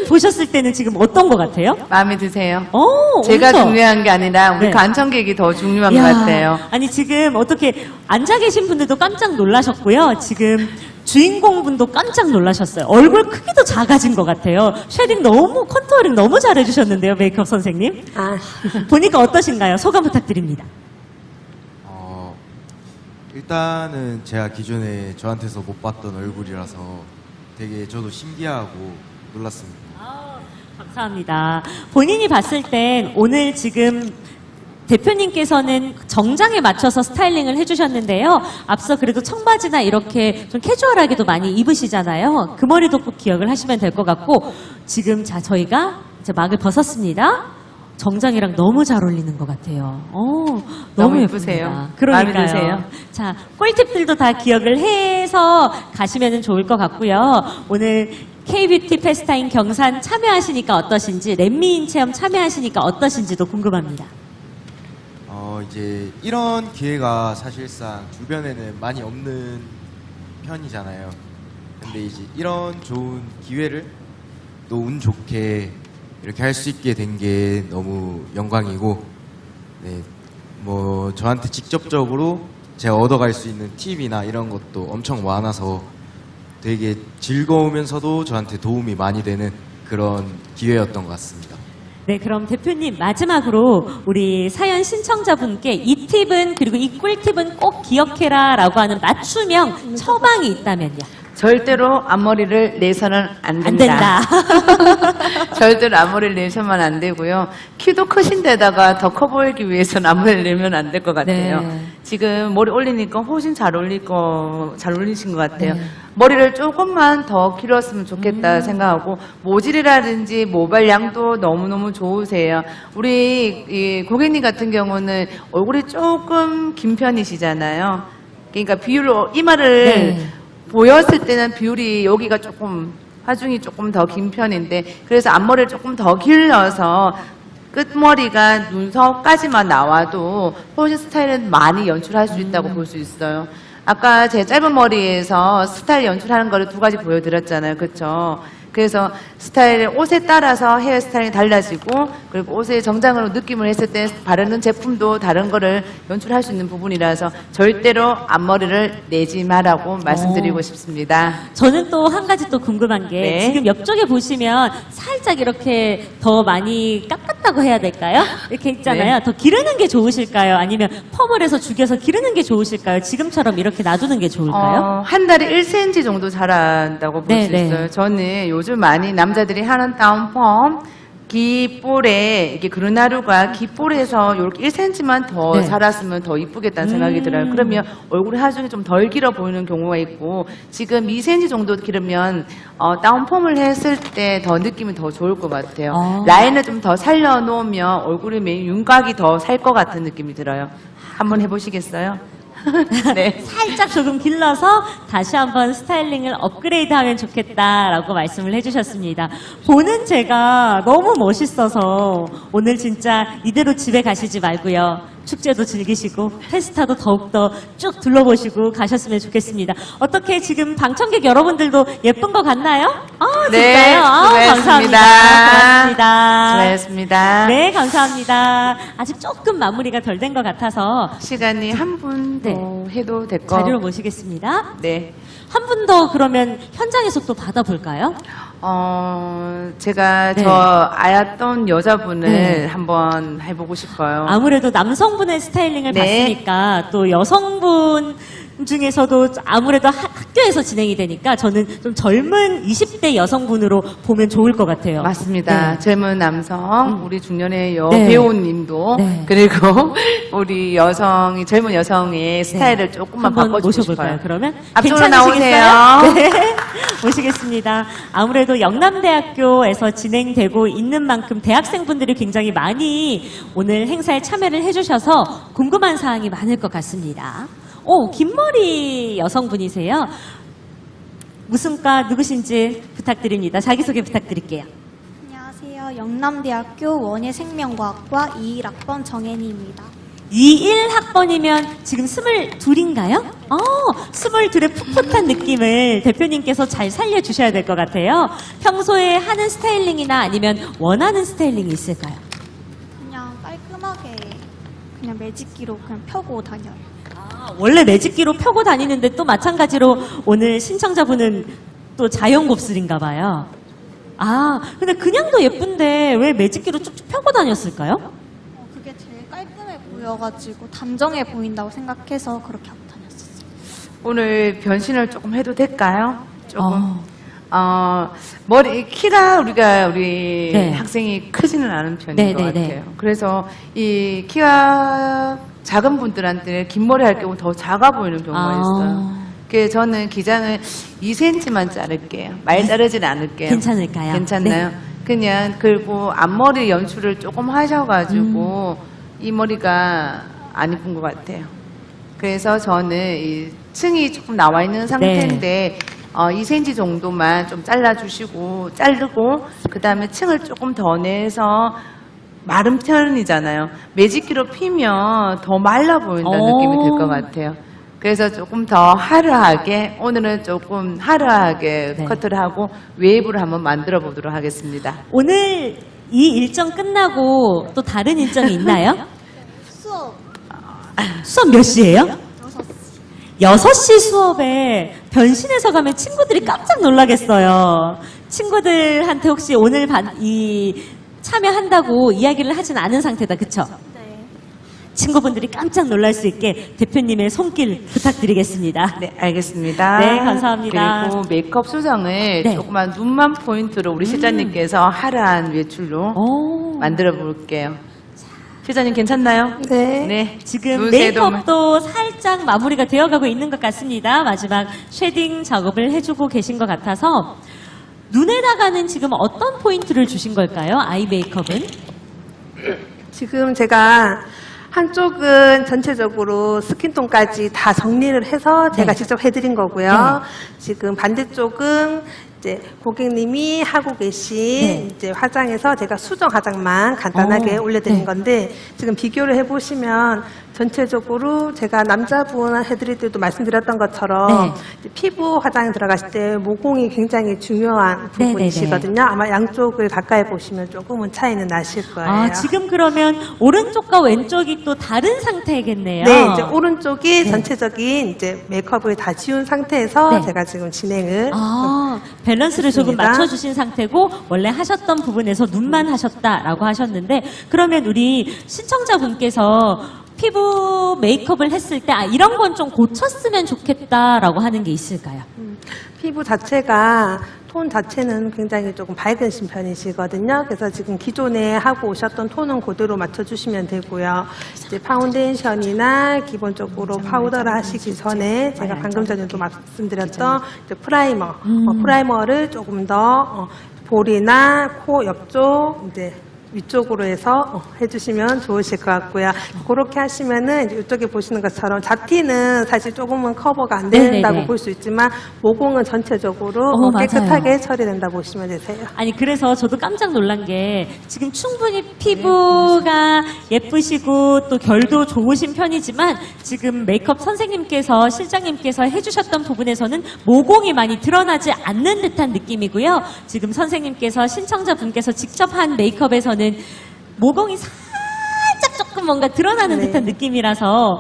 보셨을 때는 지금 어떤 것 같아요? 마음에 드세요? 엄청. 제가 중요한 게 아니라 우리 네. 관청객이 더 중요한 이야, 것 같아요. 아니, 지금 어떻게 앉아 계신 분들도 깜짝 놀라셨고요. 지금 주인공분도 깜짝 놀라셨어요. 얼굴 크기도 작아진 것 같아요. 쉐딩 컨투어링 너무 잘해주셨는데요, 메이크업 선생님. 아, 보니까 어떠신가요? 소감 부탁드립니다. 일단은 제가 기존에 저한테서 못 봤던 얼굴이라서 되게 저도 신기하고 놀랐습니다. 감사합니다. 본인이 봤을 땐 오늘 지금 대표님께서는 정장에 맞춰서 스타일링을 해주셨는데요. 앞서 그래도 청바지나 이렇게 좀 캐주얼하게도 많이 입으시잖아요. 그 머리도 꼭 기억을 하시면 될 것 같고, 지금 자 저희가 이제 막을 벗었습니다. 정장이랑 너무 잘 어울리는 것 같아요. 너무 예쁘세요. 예쁘세요. 그러니까요. 마음에 드세요? 자, 꿀팁들도 다 기억을 해서 가시면 좋을 것 같고요. 오늘 K뷰티 페스타인 경산 참여하시니까 어떠신지, 렛미인 체험 참여하시니까 어떠신지도 궁금합니다. 이제 이런 기회가 사실상 주변에는 많이 없는 편이잖아요. 근데 이제 이런 좋은 기회를 또 운 좋게 이렇게 할 수 있게 된 게 너무 영광이고, 네, 뭐 저한테 직접적으로 제가 얻어갈 수 있는 팁이나 이런 것도 엄청 많아서 되게 즐거우면서도 저한테 도움이 많이 되는 그런 기회였던 것 같습니다. 네, 그럼 대표님 마지막으로 우리 사연 신청자분께 이 팁은 그리고 이 꿀팁은 꼭 기억해라 라고 하는 맞춤형 처방이 있다면요. 절대로 앞머리를 내서는 안 안 된다. 된다. 절대로 앞머리를 내서만 안 되고요. 키도 크신데다가 더 커 보이기 위해서는 앞머리를 내면 안 될 것 같아요. 네. 지금 머리 올리니까 훨씬 잘 올리신 것 같아요. 머리를 조금만 더 길었으면 좋겠다 생각하고, 모질이라든지 모발량도 너무너무 좋으세요. 우리 이 고객님 같은 경우는 얼굴이 조금 긴 편이시잖아요. 그러니까 비율로 이마를 네. 보였을 때는 비율이 여기가 조금 하중이 조금 더 긴 편인데, 그래서 앞머리를 조금 더 길러서 끝머리가 눈썹까지만 나와도 훨씬 스타일은 많이 연출할 수 있다고 볼 수 있어요. 아까 제 짧은 머리에서 스타일 연출하는 거를 두 가지 보여드렸잖아요. 그렇죠? 그래서 스타일, 옷에 따라서 헤어스타일이 달라지고, 그리고 옷의 정장으로 느낌을 했을 때 바르는 제품도 다른 거를 연출할 수 있는 부분이라서 절대로 앞머리를 내지 마라고 말씀드리고 싶습니다. 저는 또 한 가지 또 궁금한 게, 네. 지금 옆쪽에 보시면 살짝 이렇게 더 많이 깎았다고 해야 될까요? 이렇게 있잖아요. 네. 더 기르는 게 좋으실까요? 아니면 펌을 해서 죽여서 기르는 게 좋으실까요? 지금처럼 이렇게 놔두는 게 좋을까요? 한 달에 1cm 정도 자란다고 볼 수 네, 있어요. 네. 저는 요즘 많이 남자들이 하는 다운펌, 깃볼에, 이게 그루나루가 깃볼에서 이렇게 1cm만 더 네. 자랐으면 더 이쁘겠다는 생각이 들어요. 그러면 얼굴이 하중이 좀 덜 길어 보이는 경우가 있고, 지금 2cm 정도 기르면 다운펌을 했을 때 더 느낌이 더 좋을 것 같아요. 라인을 좀 더 살려놓으면 얼굴에 윤곽이 더 살 것 같은 느낌이 들어요. 한번 해보시겠어요? 네. 살짝 조금 길러서 다시 한번 스타일링을 업그레이드하면 좋겠다라고 말씀을 해주셨습니다. 보는 제가 너무 멋있어서 오늘 진짜 이대로 집에 가시지 말고요. 축제도 즐기시고 페스타도 더욱더 쭉 둘러보시고 가셨으면 좋겠습니다. 어떻게 지금 방청객 여러분들도 예쁜 것 같나요? 네, 진짜요? 수고하셨습니다. 감사합니다. 수고하셨습니다. 네, 감사합니다. 아직 조금 마무리가 덜 된 것 같아서 시간이 한 분 더 네. 해도 될 거. 자리로 모시겠습니다. 네. 한 분 더 그러면 현장에서 또 받아볼까요? 제가 네. 저 아였던 여자분을 네. 한번 해보고 싶어요. 아무래도 남성분의 스타일링을 네. 봤으니까 또 여성분 중에서도 아무래도 학교에서 진행이 되니까 저는 좀 젊은 20대 여성분으로 보면 좋을 것 같아요. 맞습니다. 네. 젊은 남성, 우리 중년의 네. 배우님도, 네. 그리고 우리 젊은 여성의 스타일을 조금만 한번 바꿔주고 모셔볼까요? 싶어요. 그러면 앞쪽으로 괜찮으시겠어요? 나오세요. 네. 모시겠습니다. 아무래도 영남대학교에서 진행되고 있는 만큼 대학생분들이 굉장히 많이 오늘 행사에 참여를 해주셔서 궁금한 사항이 많을 것 같습니다. 오, 긴머리 여성분이세요. 무슨 과 누구신지 부탁드립니다. 자기소개 부탁드릴게요. 안녕하세요. 영남대학교 원예생명과학과 21학번 정혜니입니다. 21학번이면 지금 22인가요? 22의 풋풋한 느낌을 대표님께서 잘 살려주셔야 될 것 같아요. 평소에 하는 스타일링이나 아니면 원하는 스타일링이 있을까요? 그냥 깔끔하게 그냥 매직기로 그냥 펴고 다녀요. 원래 매직기로 펴고 다니는데 또 마찬가지로 오늘 신청자분은 또 자연 곱슬인가 봐요. 근데 그냥도 예쁜데 왜 매직기로 쭉쭉 펴고 다녔을까요? 그게 제일 깔끔해 보여가지고 단정해 보인다고 생각해서 그렇게 하고 다녔었어요. 오늘 변신을 조금 해도 될까요? 조금. 머리, 키가 우리 네. 학생이 크지는 않은 편인 네, 것 네, 네. 같아요. 그래서 이 키가 작은 분들한테 긴 머리 할 경우 더 작아 보이는 경우가 있어요. 그래서 저는 기장을 2cm만 자를게요. 많이 자르진 않을게요. 괜찮을까요? 괜찮나요? 네. 그냥 그리고 앞머리 연출을 조금 하셔가지고 이 머리가 안 이쁜 것 같아요. 그래서 저는 이 층이 조금 나와 있는 상태인데 2cm 정도만 좀 잘라주시고 자르고 그 다음에 층을 조금 더 내서 마른 편이잖아요. 매직기로 피면 더 말라 보인다는 느낌이 들 것 같아요. 그래서 조금 더 화려하게 오늘은 조금 화려하게 네. 커트를 하고 웨이브를 한번 만들어 보도록 하겠습니다. 오늘 이 일정 끝나고 또 다른 일정이 있나요? 수업 수업 몇 시예요? 6시 수업에 변신해서 가면 친구들이 깜짝 놀라겠어요. 친구들한테 혹시 오늘 참여한다고 이야기를 하진 않은 상태다. 그쵸? 네. 친구분들이 깜짝 놀랄 수 있게 대표님의 손길 부탁드리겠습니다. 네, 알겠습니다. 네, 감사합니다. 그리고 메이크업 수정을 네. 조그만 눈만 포인트로 우리 실장님께서 화려한 외출로 오. 만들어 볼게요. 실장님 괜찮나요? 네. 네. 지금 눈, 새, 도 메이크업도 살짝 마무리가 되어가고 있는 것 같습니다. 마지막 쉐딩 작업을 해주고 계신 것 같아서 눈에다가는 지금 어떤 포인트를 주신 걸까요? 아이 메이크업은? 지금 제가 한쪽은 전체적으로 스킨톤까지 다 정리를 해서 제가 네. 직접 해드린 거고요. 네. 지금 반대쪽은 이제 고객님이 하고 계신 네. 이제 화장에서 제가 수정 화장만 간단하게 올려드린 네. 건데 지금 비교를 해보시면 전체적으로 제가 남자분 해드릴 때도 말씀드렸던 것처럼 네. 이제 피부 화장에 들어갔을 때 모공이 굉장히 중요한 네, 부분이시거든요. 아마 양쪽을 가까이 보시면 조금은 차이는 나실 거예요. 지금 그러면 오른쪽과 왼쪽이 또 다른 상태겠네요. 네, 이제 오른쪽이 네. 전체적인 이제 메이크업을 다 지운 상태에서 네. 제가 지금 진행을 밸런스를 조금 좋습니다. 맞춰주신 상태고 원래 하셨던 부분에서 눈만 하셨다라고 하셨는데 그러면 우리 신청자분께서 피부 메이크업을 했을 때 이런 건 좀 고쳤으면 좋겠다라고 하는 게 있을까요? 피부 자체가 톤 자체는 굉장히 조금 밝으신 편이시거든요. 그래서 지금 기존에 하고 오셨던 톤은 그대로 맞춰주시면 되고요. 이제 파운데이션이나 기본적으로 파우더를 하시기 전에 제가 방금 전에도 말씀드렸던 이제 프라이머를 조금 더 볼이나 코 옆쪽 이제 위쪽으로 해서 해주시면 좋으실 것 같고요. 그렇게 하시면은 이제 이쪽에 보시는 것처럼 잡티는 사실 조금은 커버가 안 된다고 네네네. 볼 수 있지만 모공은 전체적으로 맞아요. 깨끗하게 처리된다 보시면 되세요. 아니 그래서 저도 깜짝 놀란 게 지금 충분히 피부가 예쁘시고 또 결도 좋으신 편이지만 지금 메이크업 선생님께서 실장님께서 해주셨던 부분에서는 모공이 많이 드러나지 않는 듯한 느낌이고요. 지금 선생님께서 신청자분께서 직접 한 메이크업에서는 모공이 살짝 조금 뭔가 드러나는 네. 듯한 느낌이라서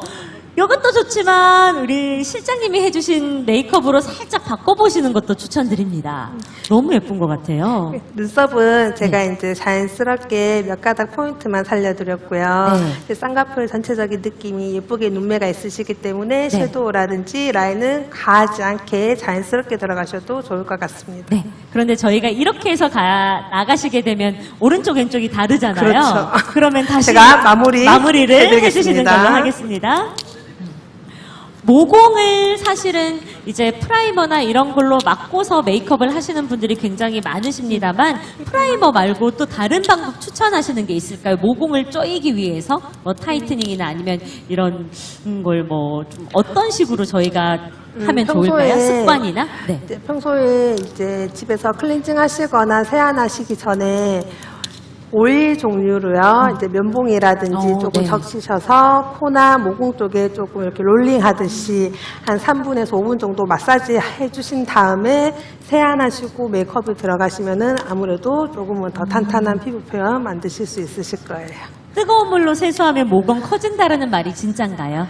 이것도 좋지만 우리 실장님이 해주신 메이크업으로 살짝 바꿔보시는 것도 추천드립니다. 너무 예쁜 것 같아요. 눈썹은 제가 이제 자연스럽게 몇 가닥 포인트만 살려드렸고요. 네. 이제 쌍꺼풀 전체적인 느낌이 예쁘게 눈매가 있으시기 때문에 섀도우라든지 라인은 가지 않게 자연스럽게 들어가셔도 좋을 것 같습니다. 네. 그런데 저희가 이렇게 해서 나가시게 되면 오른쪽 왼쪽이 다르잖아요. 그렇죠. 그러면 다시 제가 마무리를 해주시는 해드리겠습니다. 걸로 하겠습니다. 모공을 사실은 이제 프라이머나 이런 걸로 막고서 메이크업을 하시는 분들이 굉장히 많으십니다만 프라이머 말고 또 다른 방법 추천하시는 게 있을까요? 모공을 쪼이기 위해서 뭐 타이트닝이나 아니면 이런 걸 뭐 좀 어떤 식으로 저희가 하면 좋을까요? 평소에 습관이나? 네. 이제 평소에 이제 집에서 클렌징 하시거나 세안하시기 전에 오일 종류로요, 이제 면봉이라든지 조금 네. 적시셔서 코나 모공 쪽에 조금 이렇게 롤링 하듯이 한 3분에서 5분 정도 마사지 해주신 다음에 세안하시고 메이크업에 들어가시면은 아무래도 조금은 더 탄탄한 피부 표현 만드실 수 있으실 거예요. 뜨거운 물로 세수하면 모공 커진다라는 말이 진짠가요?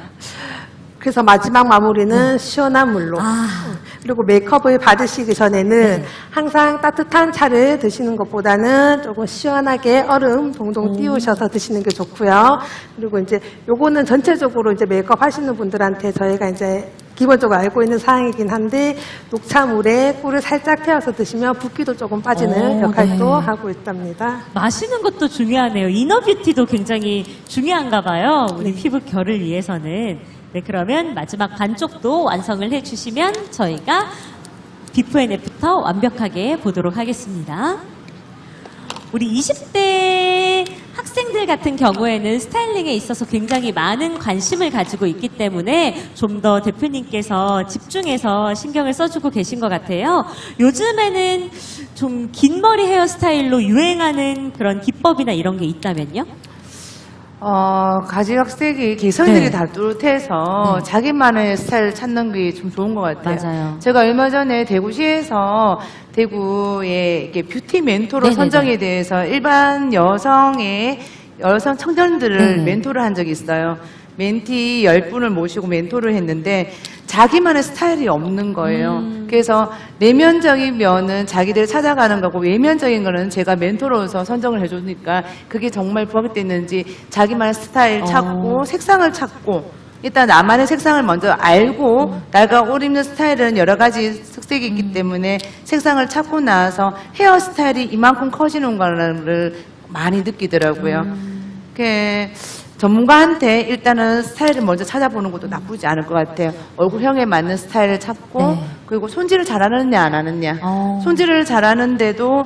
그래서 마지막 마무리는 시원한 물로. 그리고 메이크업을 받으시기 전에는 항상 따뜻한 차를 드시는 것보다는 조금 시원하게 얼음 동동 띄우셔서 드시는 게 좋고요. 그리고 이제 요거는 전체적으로 이제 메이크업 하시는 분들한테 저희가 이제 기본적으로 알고 있는 사항이긴 한데 녹차물에 꿀을 살짝 태워서 드시면 붓기도 조금 빠지는 역할도 네. 하고 있답니다. 마시는 것도 중요하네요. 이너뷰티도 굉장히 중요한가 봐요. 우리 피부 결을 위해서는. 네, 그러면 마지막 반쪽도 완성을 해주시면 저희가 비포 앤 애프터 완벽하게 보도록 하겠습니다. 우리 20대 학생들 같은 경우에는 스타일링에 있어서 굉장히 많은 관심을 가지고 있기 때문에 좀 더 대표님께서 집중해서 신경을 써주고 계신 것 같아요. 요즘에는 좀 긴 머리 헤어스타일로 유행하는 그런 기법이나 이런 게 있다면요? 가지각색이 개성들이 네. 다 뚜렷해서 네. 자기만의 스타일을 찾는 게 좀 좋은 것 같아요. 맞아요. 제가 얼마 전에 대구시에서 대구의 이렇게 뷰티 멘토로 네네네. 선정에 대해서 일반 여성 청년들을 네네. 멘토를 한 적이 있어요. 멘티 10분을 모시고 멘토를 했는데 자기만의 스타일이 없는 거예요. 그래서 내면적인 면은 자기들 찾아가는 거고 외면적인 거는 제가 멘토로서 선정을 해주니까 그게 정말 부합됐는지 자기만의 스타일 찾고 색상을 찾고 일단 나만의 색상을 먼저 알고 내가 옷 입는 스타일은 여러 가지 특색이 있기 때문에 색상을 찾고 나서 헤어스타일이 이만큼 커지는 거를 많이 느끼더라고요. 전문가한테 일단은 스타일을 먼저 찾아보는 것도 나쁘지 않을 것 같아요. 얼굴형에 맞는 스타일을 찾고 네. 그리고 손질을 잘하느냐 안 하느냐. 어. 손질을 잘하는데도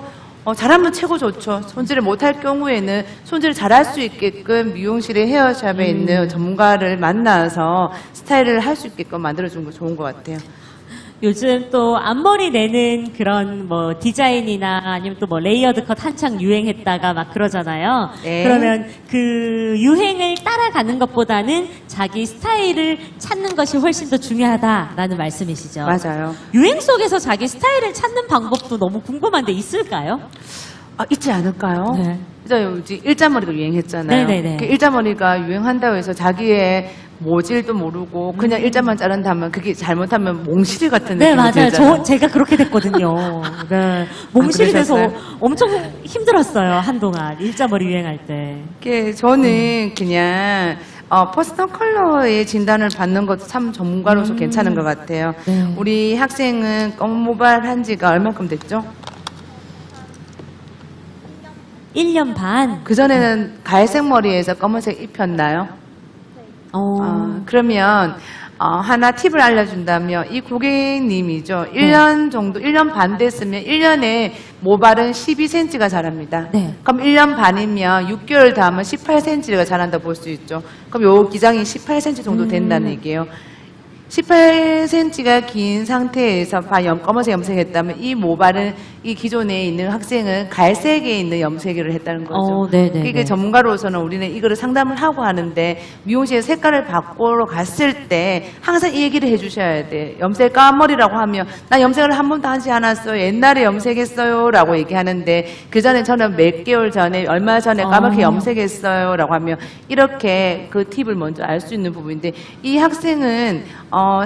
잘하면 최고 좋죠. 손질을 못할 경우에는 손질을 잘할 수 있게끔 미용실에 헤어샵에 있는 전문가를 만나서 스타일을 할 수 있게끔 만들어주는 거 좋은 것 같아요. 요즘 또 앞머리 내는 그런 뭐 디자인이나 아니면 또 뭐 레이어드 컷 한창 유행했다가 막 그러잖아요. 네. 그러면 그 유행을 따라가는 것보다는 자기 스타일을 찾는 것이 훨씬 더 중요하다라는 말씀이시죠. 맞아요. 유행 속에서 자기 스타일을 찾는 방법도 너무 궁금한데 있을까요? 있지 않을까요? 네. 이제 일자머리가 유행했잖아요. 네네네. 그 일자머리가 유행한다고 해서 자기의 모질도 모르고 그냥 일자만 자른다면 그게 잘못하면 몽실이 같은 네, 느낌이 맞아요. 들잖아요. 제가 그렇게 됐거든요. 네. 몸실이 돼서 그러셨어요? 엄청 힘들었어요, 한동안. 일자머리 유행할 때. 저는 그냥 퍼스널 컬러의 진단을 받는 것도 참 전문가로서 괜찮은 것 같아요. 네. 우리 학생은 검은 모발 한 지가 얼마큼 됐죠? 1년 반. 그전에는 갈색 머리에서 검은색 입혔나요? 그러면 하나 팁을 알려준다면 이 고객님이죠. 1년 정도, 1년 반 됐으면 1년에 모발은 12cm가 자랍니다. 네. 그럼 1년 반이면 6개월 더 하면 18cm가 자란다 볼 수 있죠. 그럼 요 기장이 18cm 정도 된다는 얘기예요. 18cm가 긴 상태에서 검은색 염색했다면 이 모발은 이 기존에 있는 학생은 갈색에 있는 염색을 했다는 거죠. 네네. 이게 전문가로서는 우리는 이거를 상담을 하고 하는데 미용실에 색깔을 바꾸러 갔을 때 항상 이 얘기를 해주셔야 돼. 염색 까머리라고 하면 나 염색을 한 번도 하지 않았어요. 옛날에 염색했어요. 라고 얘기하는데 그 전에 저는 몇 개월 전에 얼마 전에 까맣게 염색했어요. 라고 하면 이렇게 그 팁을 먼저 알 수 있는 부분인데 이 학생은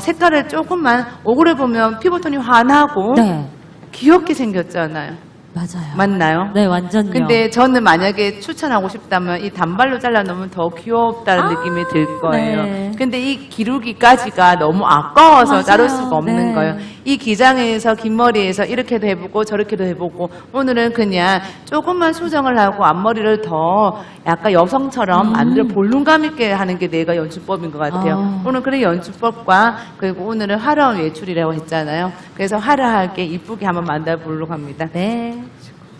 색깔을 조금만 오그려 보면 피부톤이 환하고 네. 귀엽게 생겼잖아요. 맞아요. 맞나요? 네, 완전요. 근데 저는 만약에 추천하고 싶다면 이 단발로 잘라놓으면 더 귀엽다는 느낌이 들 거예요. 네. 근데 이 기르기까지가 너무 아까워서 맞아요. 자를 수가 없는 네. 거예요. 이 기장에서 긴 머리에서 이렇게도 해보고 저렇게도 해보고 오늘은 그냥 조금만 수정을 하고 앞머리를 더 약간 여성처럼 만들어 볼륨감 있게 하는 게 내가 연출법인 것 같아요. 오늘 그런 연출법과 그리고 오늘은 화려한 외출이라고 했잖아요. 그래서 화려하게 이쁘게 한번 만들어 보려고 합니다. 네,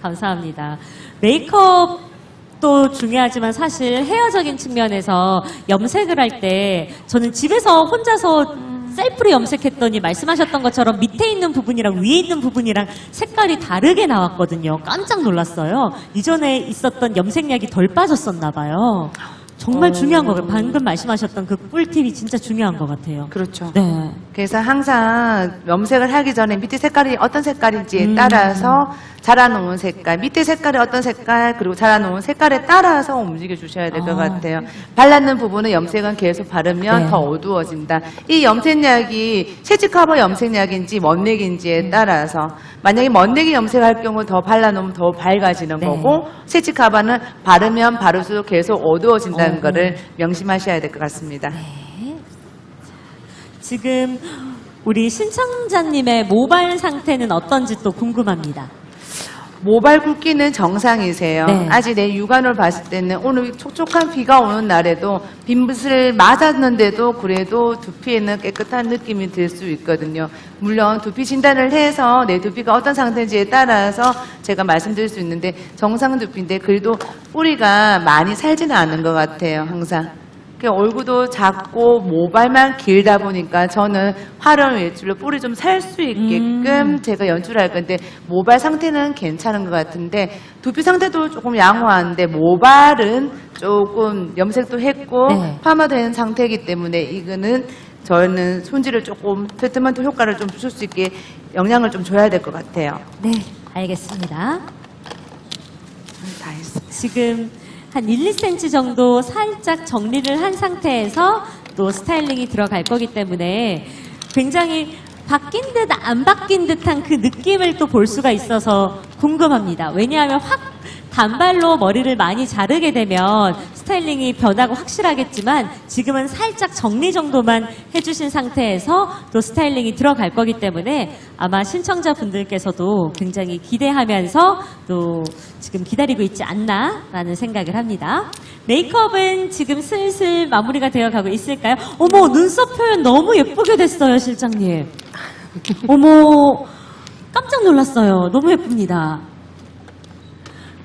감사합니다. 메이크업도 중요하지만 사실 헤어적인 측면에서 염색을 할 때 저는 집에서 혼자서 셀프로 염색했더니 말씀하셨던 것처럼 밑에 있는 부분이랑 위에 있는 부분이랑 색깔이 다르게 나왔거든요. 깜짝 놀랐어요. 이전에 있었던 염색약이 덜 빠졌었나 봐요. 정말 중요한 거 같아요. 방금 말씀하셨던 그 꿀팁이 진짜 중요한 것 같아요. 그렇죠. 네. 그래서 항상 염색을 하기 전에 밑에 색깔이 어떤 색깔인지에 따라서 자라놓은 색깔, 밑에 색깔이 어떤 색깔, 그리고 자라놓은 색깔에 따라서 움직여 주셔야 될 것 같아요. 발랐는 부분은 염색은 계속 바르면 네. 더 어두워진다. 이 염색약이 채찍 커버 염색약인지 먼넥인지에 따라서 만약에 먼넥이 염색할 경우 더 발라놓으면 더 밝아지는 네. 거고 채찍 커버는 바르면 바를수록 계속 어두워진다는 거를 명심하셔야 될 것 같습니다. 지금 우리 신청자님의 모발 상태는 어떤지 또 궁금합니다. 모발 굵기는 정상이세요. 네. 아직 내 육안을 봤을 때는 오늘 촉촉한 비가 오는 날에도 빗을 맞았는데도 그래도 두피에는 깨끗한 느낌이 들 수 있거든요. 물론 두피 진단을 해서 내 두피가 어떤 상태인지에 따라서 제가 말씀드릴 수 있는데 정상 두피인데 그래도 뿌리가 많이 살지는 않은 것 같아요. 항상. 얼굴도 작고 모발만 길다 보니까 저는 화려한 외출로 뿌리 좀 살 수 있게끔 제가 연출할 건데 모발 상태는 괜찮은 것 같은데 두피 상태도 조금 양호한데 모발은 조금 염색도 했고 네. 파마도 된 상태이기 때문에 이거는 저는 손질을 조금 트리트먼트 효과를 좀 줄 수 있게 영향을 좀 줘야 될 것 같아요. 네, 알겠습니다. 다 했어요. 지금 한 1, 2cm 정도 살짝 정리를 한 상태에서 또 스타일링이 들어갈 거기 때문에 굉장히 바뀐 듯 안 바뀐 듯한 그 느낌을 또 볼 수가 있어서 궁금합니다. 왜냐하면 확 단발로 머리를 많이 자르게 되면 스타일링이 변하고 확실하겠지만 지금은 살짝 정리 정도만 해주신 상태에서 또 스타일링이 들어갈 거기 때문에 아마 신청자분들께서도 굉장히 기대하면서 또 지금 기다리고 있지 않나라는 생각을 합니다. 메이크업은 지금 슬슬 마무리가 되어가고 있을까요? 어머, 눈썹 표현 너무 예쁘게 됐어요, 실장님. 어머, 깜짝 놀랐어요. 너무 예쁩니다.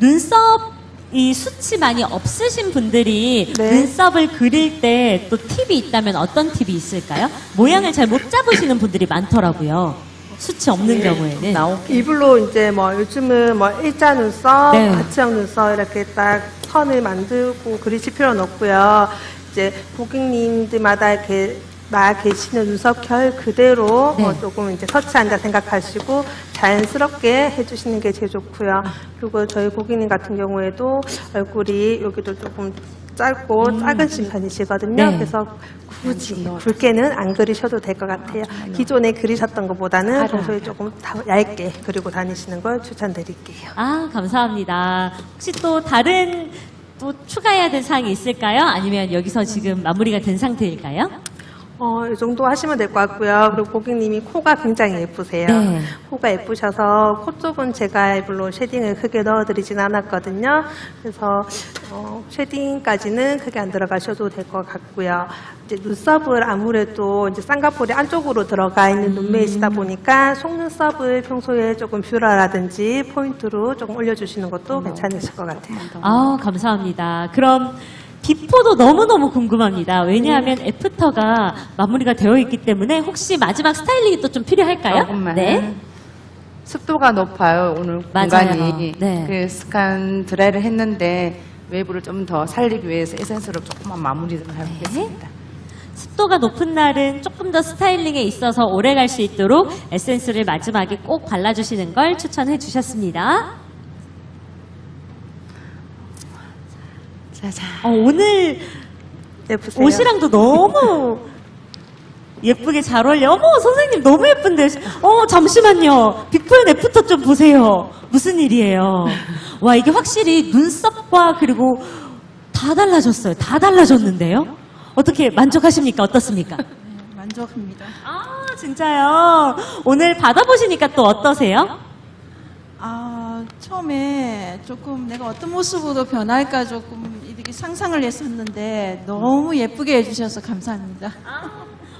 눈썹이 숱이 많이 없으신 분들이 네. 눈썹을 그릴 때 또 팁이 있다면 어떤 팁이 있을까요? 모양을 잘 못 잡으시는 분들이 많더라고요. 숱이 없는 경우에는. 이불로 이제 뭐 요즘은 뭐 일자 눈썹, 네. 아치형 눈썹 이렇게 딱 선을 만들고 그리실 필요는 없고요. 이제 고객님들마다 이렇게 나 계시는 눈썹 결 그대로 네. 조금 이제 터치한다 생각하시고 자연스럽게 해주시는 게 제일 좋고요. 그리고 저희 고객님 같은 경우에도 얼굴이 여기도 조금 짧고 작으신 편이시거든요. 네. 그래서 굳이 굵게는 안 그리셔도 될 것 같아요. 기존에 그리셨던 것보다는 평소에 조금 얇게 그리고 다니시는 걸 추천드릴게요. 아, 감사합니다. 혹시 또 다른 또 추가해야 될 사항이 있을까요? 아니면 여기서 지금 마무리가 된 상태일까요? 이 정도 하시면 될 것 같고요. 그리고 고객님이 코가 굉장히 예쁘세요. 네. 코가 예쁘셔서 코 쪽은 제가 일부러 쉐딩을 크게 넣어드리진 않았거든요. 그래서 쉐딩까지는 크게 안 들어가셔도 될 것 같고요. 이제 눈썹을 아무래도 이제 쌍꺼풀이 안쪽으로 들어가 있는 눈매이시다 보니까 속눈썹을 평소에 조금 뷰러라든지 포인트로 조금 올려주시는 것도 괜찮으실 것 같아요. 아, 감사합니다. 그럼 비포도 너무너무 궁금합니다. 왜냐하면 애프터가 마무리가 되어 있기 때문에 혹시 마지막 스타일링이 또 좀 필요할까요? 조금만. 네. 습도가 높아요, 오늘 맞아요. 공간이. 네. 그 스칸 드라이를 했는데 외부를 좀 더 살리기 위해서 에센스로 조금만 마무리를 하겠습니다. 습도가 높은 날은 조금 더 스타일링에 있어서 오래 갈 수 있도록 에센스를 마지막에 꼭 발라주시는 걸 추천해 주셨습니다. 짜잔. 오늘 예쁘세요. 옷이랑도 너무 예쁘게 잘 어울려. 어머, 선생님 너무 예쁜데. 잠시만요. 비포 앤 애프터 좀 보세요. 무슨 일이에요. 와, 이게 확실히 눈썹과 그리고 다 달라졌어요. 다 달라졌는데요. 어떻게 만족하십니까? 어떻습니까? 만족합니다. 아, 진짜요? 오늘 받아보시니까 또 어떠세요? 처음에 조금 내가 어떤 모습으로 변할까 조금 이렇게 상상을 했었는데 너무 예쁘게 해주셔서 감사합니다.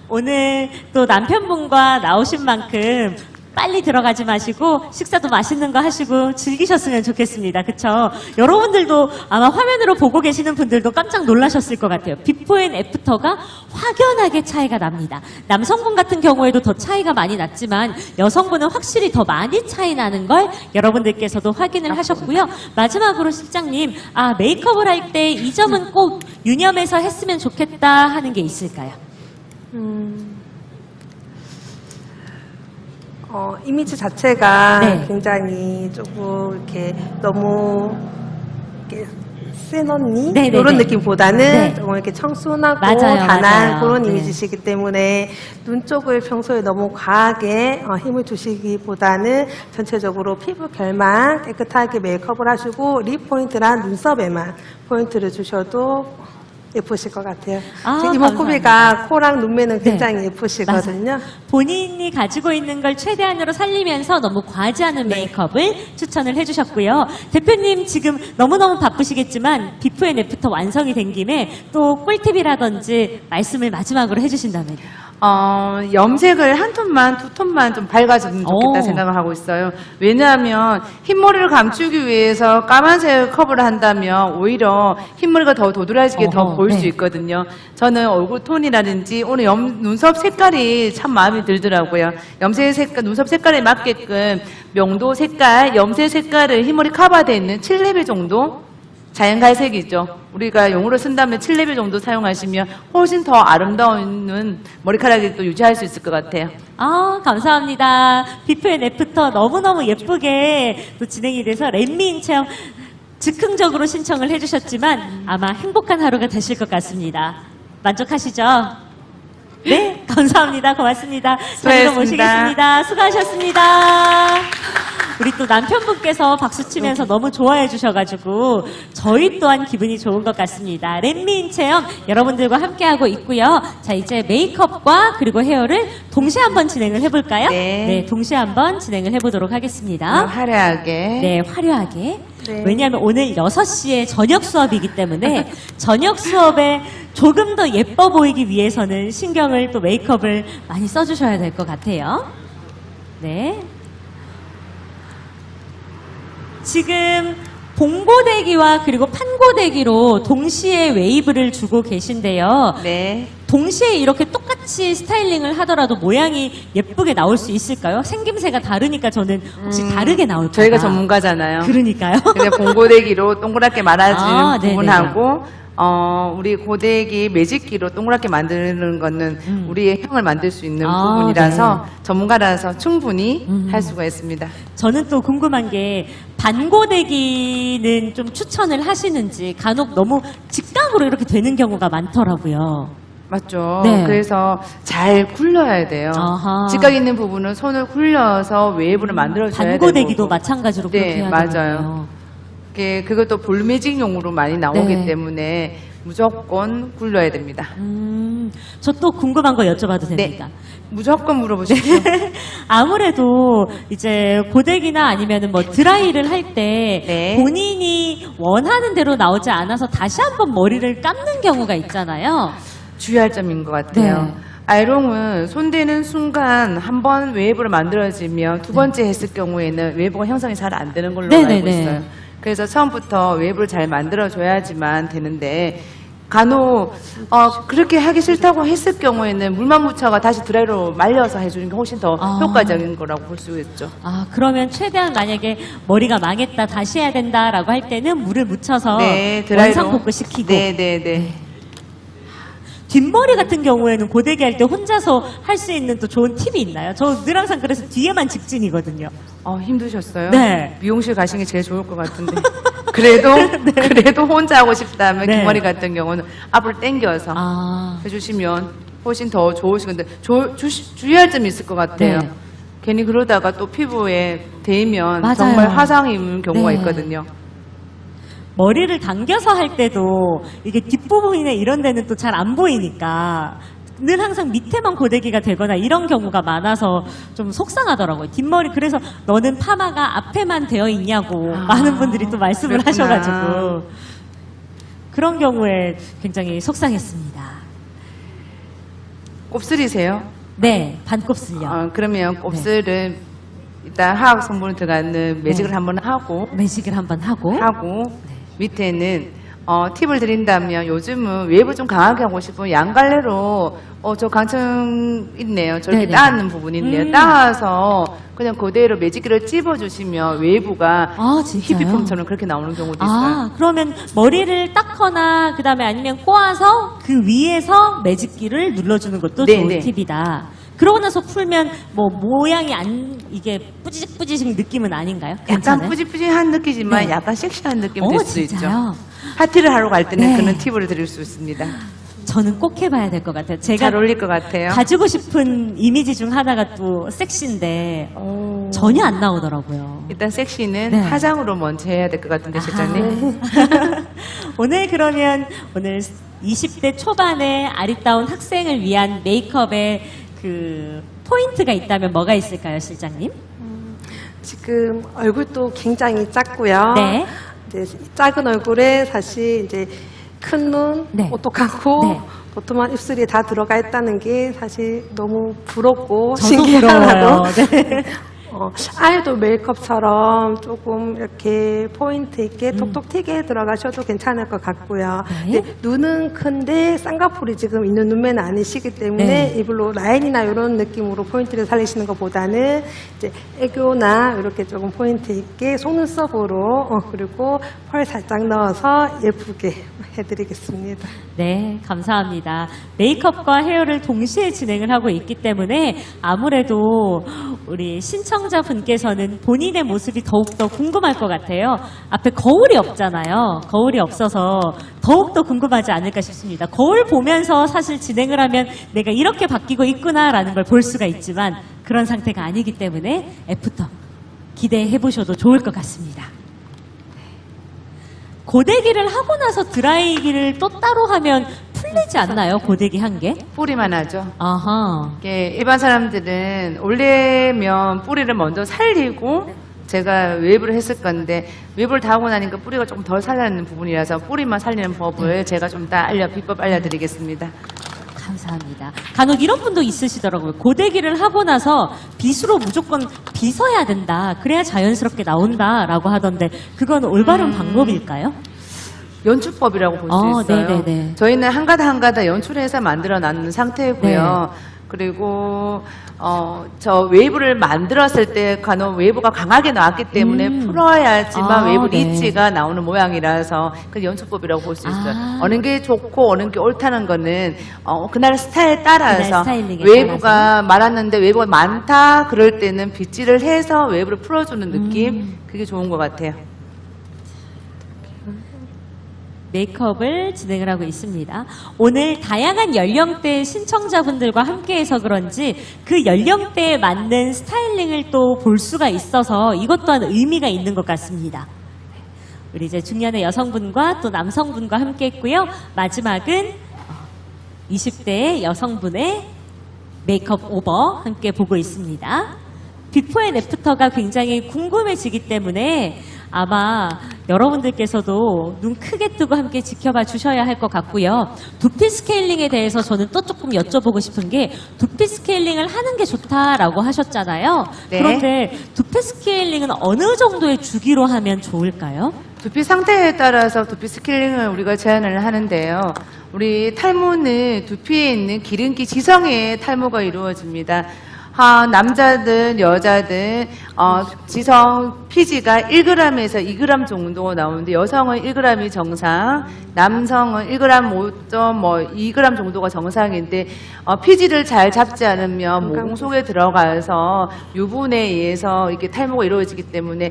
오늘 또 남편분과 나오신 만큼 빨리 들어가지 마시고 식사도 맛있는 거 하시고 즐기셨으면 좋겠습니다. 그쵸? 여러분들도 아마 화면으로 보고 계시는 분들도 깜짝 놀라셨을 것 같아요. 비포 앤 애프터가 확연하게 차이가 납니다. 남성분 같은 경우에도 더 차이가 많이 났지만 여성분은 확실히 더 많이 차이 나는 걸 여러분들께서도 확인을 하셨고요. 마지막으로 실장님, 메이크업을 할 때 이 점은 꼭 유념해서 했으면 좋겠다 하는 게 있을까요? 이미지 자체가 네. 굉장히 조금 이렇게 너무 이렇게 센 언니 네, 네, 이런 네. 느낌보다는 네. 조금 이렇게 청순하고 맞아요, 단한 맞아요. 그런 네. 이미지시기 때문에 눈 쪽을 평소에 너무 과하게 힘을 주시기보다는 전체적으로 피부 결만 깨끗하게 메이크업을 하시고 립 포인트랑 눈썹에만 포인트를 주셔도 예쁘실 것 같아요. 지금 이목구비가 코랑 눈매는 굉장히 예쁘시거든요. 맞아요. 본인이 가지고 있는 걸 최대한으로 살리면서 너무 과하지 않은 메이크업을 추천을 해주셨고요. 대표님 지금 너무너무 바쁘시겠지만 비포 앤 애프터 완성이 된 김에 또 꿀팁이라든지 말씀을 마지막으로 해주신다면. 염색을 한 톤만, 두 톤만 좀 밝아졌으면 좋겠다 오. 생각을 하고 있어요. 왜냐하면 흰머리를 감추기 위해서 까만색 커버를 한다면 오히려 흰머리가 더 도드라지게 더 어허, 보일 네. 수 있거든요. 저는 얼굴 톤이라든지 오늘 눈썹 색깔이 참 마음에 들더라고요. 염색 색깔, 눈썹 색깔에 맞게끔 명도 색깔, 염색 색깔을 흰머리 커버되어 있는 7레벨 정도? 자연갈색이죠. 우리가 용어로 쓴다면 7레벨 정도 사용하시면 훨씬 더 아름다운 머리카락이 또 유지할 수 있을 것 같아요. 감사합니다. 비포 앤 애프터 너무너무 예쁘게 또 진행이 돼서 렛미인 체험 즉흥적으로 신청을 해주셨지만 아마 행복한 하루가 되실 것 같습니다. 만족하시죠? 네, 감사합니다. 고맙습니다. 자리로 수고하셨습니다. 모시겠습니다. 수고하셨습니다. 우리 또 남편분께서 박수 치면서 너무 좋아해 주셔가지고 저희 또한 기분이 좋은 것 같습니다. 렛미인 체험 여러분들과 함께하고 있고요. 자, 이제 메이크업과 그리고 헤어를 동시에 한번 진행을 해볼까요? 네. 동시에 한번 진행을 해보도록 하겠습니다. 화려하게. 네, 화려하게. 네. 왜냐하면 오늘 6시에 저녁 수업이기 때문에 저녁 수업에 조금 더 예뻐 보이기 위해서는 신경을 또 메이크업을 많이 써주셔야 될 것 같아요. 네. 지금 봉고데기와 그리고 판고데기로 동시에 웨이브를 주고 계신데요. 네. 동시에 이렇게 똑같이 스타일링을 하더라도 모양이 예쁘게 나올 수 있을까요? 생김새가 다르니까 저는 혹시 다르게 나올까요? 저희가 전문가잖아요. 그러니까요. 그냥 봉고데기로 동그랗게 말아주는 네네네. 부분하고 우리 고데기 매직기로 동그랗게 만드는 거는 우리의 형을 만들 수 있는 부분이라서 전문가라서 충분히 할 수가 있습니다. 저는 또 궁금한 게 반고데기는 좀 추천을 하시는지 간혹 너무 직각으로 이렇게 되는 경우가 많더라고요. 맞죠. 네. 그래서 잘 굴려야 돼요. 아하. 직각 있는 부분은 손을 굴려서 웨이브를 만들어줘야 되고. 반고데기도 마찬가지로 그렇게 네, 해야 맞아요. 되거든요. 그것도 볼매직용으로 많이 나오기 네. 때문에 무조건 굴려야 됩니다. 저 또 궁금한 거 여쭤봐도 됩니까? 네. 무조건 물어보십시오. 아무래도 이제 고데기나 아니면은 뭐 드라이를 할 때 네. 본인이 원하는 대로 나오지 않아서 다시 한번 머리를 감는 경우가 있잖아요. 주의할 점인 것 같아요. 네. 아이롱은 손대는 순간 한 번 웨이브를 만들어지면 두 번째 했을 경우에는 웨이브가 형성이 잘 안 되는 걸로 네네네. 알고 있어요. 그래서 처음부터 웨이브를 잘 만들어줘야지만 되는데 간혹 그렇게 하기 싫다고 했을 경우에는 물만 묻혀가 다시 드라이로 말려서 해주는 게 훨씬 더 효과적인 거라고 볼 수 있죠. 그러면 최대한 만약에 머리가 망했다 다시 해야 된다라고 할 때는 물을 묻혀서 네, 드라이로. 원상복구 시키고 네네네. 뒷머리 같은 경우에는 고데기 할 때 혼자서 할 수 있는 또 좋은 팁이 있나요? 저 늘 항상 그래서 뒤에만 직진이거든요. 힘드셨어요? 네. 미용실 가시는 게 제일 좋을 것 같은데. 그래도 혼자 하고 싶다면 네. 뒷머리 같은 경우는 앞으로 당겨서 해주시면 훨씬 더 좋으시건데 주의할 점이 있을 것 같아요. 네. 괜히 그러다가 또 피부에 대면 맞아요. 정말 화상이 입는 경우가 네. 있거든요. 머리를 당겨서 할 때도 이게 뒷부분이나 이런 데는 또 잘 안 보이니까 늘 항상 밑에만 고데기가 되거나 이런 경우가 많아서 좀 속상하더라고요. 뒷머리 그래서 너는 파마가 앞에만 되어 있냐고 많은 분들이 또 말씀을 그랬구나. 하셔가지고 그런 경우에 굉장히 속상했습니다. 곱슬이세요? 네, 반곱슬요. 그러면 곱슬은 일단 화학 성분이 들어가는 매직을 네. 한번 하고 매직을 한번 하고 밑에는 팁을 드린다면 요즘은 웨이브 좀 강하게 하고 싶으면 양갈래로 저 강청 있네요. 저렇게 네네. 따는 부분인데요. 따서 그냥 그대로 매직기를 찝어주시면 웨이브가 아, 진짜요? 히피폼처럼 그렇게 나오는 경우도 있어요. 아, 그러면 머리를 닦거나 그다음에 아니면 꼬아서 그 위에서 매직기를 눌러주는 것도 네, 좋은 네. 팁이다. 그러고 나서 풀면 뭐 모양이 이게 뿌지직 느낌은 아닌가요? 약간 괜찮아요? 뿌지뿌지한 느낌이지만 네. 약간 섹시한 느낌 될 수도 진짜요? 있죠. 파티를 하러 갈 때는 네. 그런 팁을 드릴 수 있습니다. 저는 꼭 해봐야 될 것 같아요. 제가 잘 어울릴 것 같아요. 가지고 싶은 이미지 중 하나가 또 섹시인데 전혀 안 나오더라고요. 일단 섹시는 네. 화장으로 먼저 해야 될 것 같은데, 실장님. 오늘 그러면 오늘 20대 초반의 아리따운 학생을 위한 메이크업의 그 포인트가 있다면 뭐가 있을까요, 실장님? 지금 얼굴도 굉장히 작고요. 네. 이제 작은 얼굴에 사실 이제 큰 눈, 네. 오똑하고 네. 도톰한 입술이 다 들어가 있다는 게 사실 너무 부럽고 저도 신기하고 부러워요. 네. 아이돌 메이크업처럼 조금 이렇게 포인트 있게 톡톡 튀게 들어가셔도 괜찮을 것 같고요. 네. 이제 눈은 큰데 쌍꺼풀이 지금 있는 눈매는 아니시기 때문에 네. 이불로 라인이나 이런 느낌으로 포인트를 살리시는 것보다는 이제 애교나 이렇게 조금 포인트 있게 속눈썹으로 그리고 펄 살짝 넣어서 예쁘게 해드리겠습니다. 네, 감사합니다. 메이크업과 헤어를 동시에 진행을 하고 있기 때문에 아무래도 우리 신청자분께서는 본인의 모습이 더욱더 궁금할 것 같아요. 앞에 거울이 없잖아요. 거울이 없어서 더욱더 궁금하지 않을까 싶습니다. 거울 보면서 사실 진행을 하면 내가 이렇게 바뀌고 있구나라는 걸 볼 수가 있지만 그런 상태가 아니기 때문에 애프터 기대해 보셔도 좋을 것 같습니다. 고데기를 하고 나서 드라이기를 또 따로 하면 풀리지 않나요? 고데기 한 게? 뿌리만 하죠. 아하. 이게 일반 사람들은 올리면 뿌리를 먼저 살리고 제가 웨이브를 했을 건데 웨이브를 다 하고 나니까 뿌리가 조금 덜 살아있는 부분이라서 뿌리만 살리는 법을 제가 좀 다 비법 알려드리겠습니다. 감사합니다. 간혹 이런 분도 있으시더라고요. 고데기를 하고 나서 빗으로 무조건 빗어야 된다. 그래야 자연스럽게 나온다라고 하던데 그건 올바른 방법일까요? 연출법이라고 볼 수 있어요. 네네네. 저희는 한 가닥 한 가닥 연출해서 만들어 놨는 상태고요. 네. 그리고 저 웨이브를 만들었을 때 간혹 웨이브가 강하게 나왔기 때문에 풀어야지만 웨이브 네. 리치가 나오는 모양이라서 그 연출법이라고 볼 수 있어요. 아. 어느 게 좋고 어느 게 옳다는 거는 그날 스타일에 따라서 그날 스타일링에 웨이브가 많았는데 웨이브가 많다 그럴 때는 빗질을 해서 웨이브를 풀어주는 느낌 그게 좋은 것 같아요. 메이크업을 진행을 하고 있습니다. 오늘 다양한 연령대의 신청자분들과 함께해서 그런지 그 연령대에 맞는 스타일링을 또 볼 수가 있어서 이것 또한 의미가 있는 것 같습니다. 우리 이제 중년의 여성분과 또 남성분과 함께했고요. 마지막은 20대의 여성분의 메이크업 오버 함께 보고 있습니다. 비포 앤 애프터가 굉장히 궁금해지기 때문에 아마 여러분들께서도 눈 크게 뜨고 함께 지켜봐 주셔야 할 것 같고요. 두피 스케일링에 대해서 저는 또 조금 여쭤보고 싶은 게 두피 스케일링을 하는 게 좋다라고 하셨잖아요. 네. 그런데 두피 스케일링은 어느 정도의 주기로 하면 좋을까요? 두피 상태에 따라서 두피 스케일링을 우리가 제한을 하는데요. 우리 탈모는 두피에 있는 기름기 지성에 탈모가 이루어집니다. 남자든 여자든 지성 피지가 1g에서 2g 정도 나오는데 여성은 1g이 정상, 남성은 1g 5.2g 정도가 정상인데 피지를 잘 잡지 않으면 모공 속에 들어가서 유분에 의해서 이렇게 탈모가 이루어지기 때문에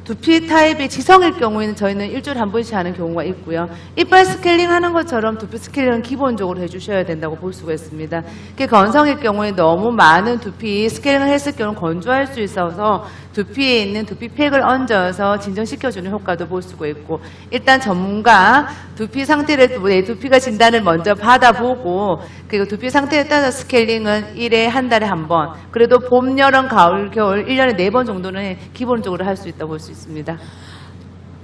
두피 타입의 지성일 경우에는 저희는 일주일에 한 번씩 하는 경우가 있고요. 이빨 스케일링 하는 것처럼 두피 스케일링은 기본적으로 해주셔야 된다고 볼 수가 있습니다. 건성일 경우에 너무 많은 두피 스케일링을 했을 경우는 건조할 수 있어서 두피에 있는 두피팩을 얹어서 진정시켜주는 효과도 볼 수가 있고, 일단 전문가 두피 상태를, 내 두피가 진단을 먼저 받아보고, 그리고 두피 상태에 따라 스케일링은 1회 한 달에 한 번, 그래도 봄, 여름, 가을, 겨울 1년에 4번 정도는 기본적으로 할 수 있다고 볼 수 있습니다.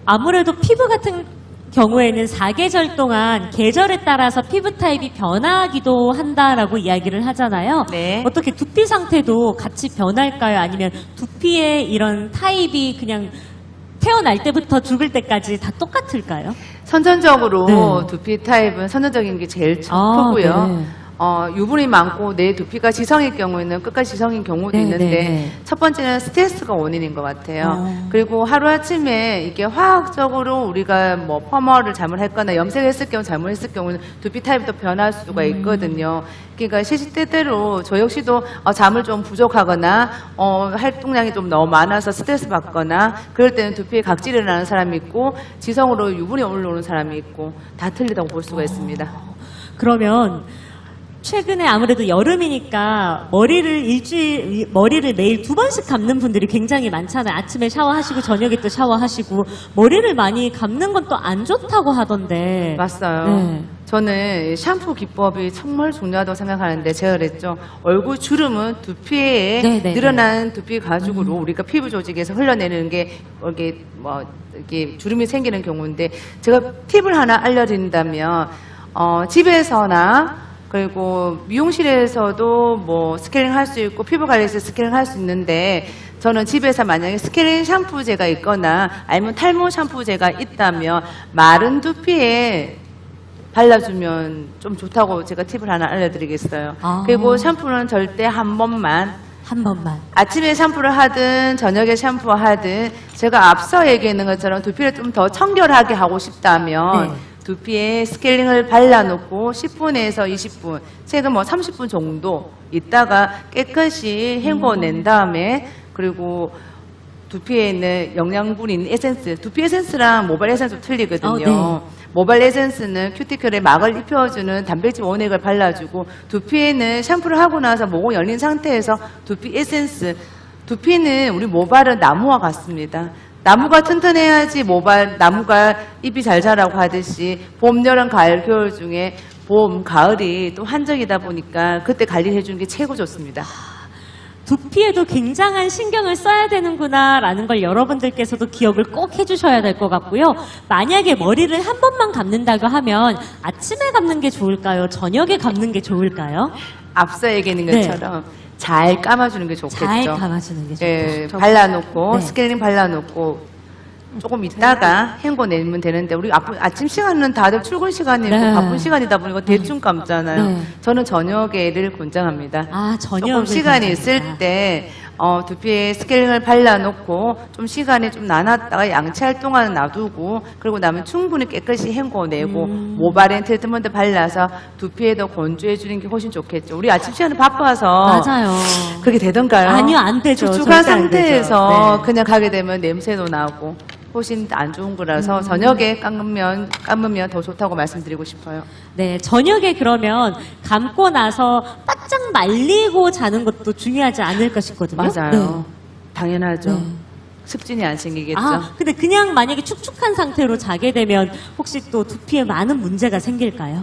아무래도 피부 같은 경우에는 4계절 동안 계절에 따라서 피부 타입이 변하기도 한다라고 이야기를 하잖아요. 네. 어떻게 두피 상태도 같이 변할까요? 아니면 두피의 이런 타입이 그냥 태어날 때부터 죽을 때까지 다 똑같을까요? 선천적으로 네. 두피 타입은 선천적인 게 제일 아, 크고요. 네. 유분이 많고 내 두피가 지성일 경우에는 끝까지 지성인 경우도 네, 있는데, 네, 네. 첫 번째는 스트레스가 원인인 것 같아요. 그리고 하루아침에 이게 화학적으로 우리가 뭐 펌어를 잘못했거나 염색했을 경우 잘못했을 경우는 두피 타입도 변할 수가 있거든요. 그러니까 시시때때로 저 역시도 잠을 좀 부족하거나 활동량이 좀 너무 많아서 스트레스 받거나 그럴 때는 두피에 각질이 나는 사람이 있고 지성으로 유분이 올라오는 사람이 있고 다 틀리다고 볼 수가 있습니다. 그러면 최근에 아무래도 여름이니까 머리를 매일 2번씩 감는 분들이 굉장히 많잖아요. 아침에 샤워하시고 저녁에 또 샤워하시고 머리를 많이 감는 건 또 안 좋다고 하던데. 맞아요. 네. 저는 샴푸 기법이 정말 중요하다고 생각하는데, 제가 그랬죠. 얼굴 주름은 두피에 네, 네, 늘어난 두피 가죽으로 우리가 피부 조직에서 흘러내리는 게 이게 주름이 생기는 경우인데, 제가 팁을 하나 알려드린다면 집에서나 그리고 미용실에서도 뭐 스케일링 할 수 있고 피부 관리에서 스케일링 할 수 있는데, 저는 집에서 만약에 스케일링 샴푸제가 있거나 아니면 탈모 샴푸제가 있다면 마른 두피에 발라주면 좀 좋다고 제가 팁을 하나 알려드리겠어요. 아. 그리고 샴푸는 절대 한 번만, 한 번만. 아침에 샴푸를 하든 저녁에 샴푸하든, 제가 앞서 얘기했는 것처럼 두피를 좀 더 청결하게 하고 싶다면 네. 두피에 스케일링을 발라놓고 10분에서 20분, 최근 뭐 30분 정도 있다가 깨끗이 헹궈낸 다음에, 그리고 두피에 있는 영양분이 있는 에센스, 두피 에센스랑 모발 에센스 좀 틀리거든요. 네. 모발 에센스는 큐티클에 막을 입혀주는 단백질 원액을 발라주고, 두피에는 샴푸를 하고 나서 모공이 열린 상태에서 두피 에센스, 두피는 우리 모발은 나무와 같습니다. 나무가 튼튼해야지 나무가 잎이 잘 자라고 하듯이 봄, 여름, 가을, 겨울 중에 봄, 가을이 또 한정이다 보니까 그때 관리해 주는 게 최고 좋습니다. 두피에도 굉장한 신경을 써야 되는구나라는 걸 여러분들께서도 기억을 꼭 해주셔야 될 것 같고요. 만약에 머리를 한 번만 감는다고 하면 아침에 감는 게 좋을까요? 저녁에 감는 게 좋을까요? 앞서 얘기했는 네. 것처럼 잘 감아주는 게 좋겠죠. 잘 감아주는 게 좋다. 예, 발라놓고 네. 스케일링 발라놓고 조금 있다가 헹궈내면 되는데, 우리 아침 시간은 다들 출근 시간이고 네. 바쁜 시간이다 보니까 대충 감잖아요. 네. 저는 저녁에를 권장합니다. 아, 저녁을 조금 시간이 권장합니다. 있을 때 두피에 스케일링을 발라놓고 좀 시간이 좀 나눴다가 양치할 동안 놔두고, 그리고 나면 충분히 깨끗이 헹궈내고 모발에 트리트먼트 발라서 두피에도 건조해주는 게 훨씬 좋겠죠. 우리 아침 시간은 바빠서 맞아요. 그렇게 되던가요? 아니요, 안 되죠. 축축한 절대 안 상태에서 되죠. 네. 그냥 가게 되면 냄새도 나고 훨씬 안 좋은 거라서 저녁에 감으면 더 좋다고 말씀드리고 싶어요. 네, 저녁에 그러면 감고 나서 바짝 말리고 자는 것도 중요하지 않을까 싶거든요. 맞아요. 네. 당연하죠. 네. 습진이 안 생기겠죠. 아, 근데 그냥 만약에 축축한 상태로 자게 되면 혹시 또 두피에 많은 문제가 생길까요?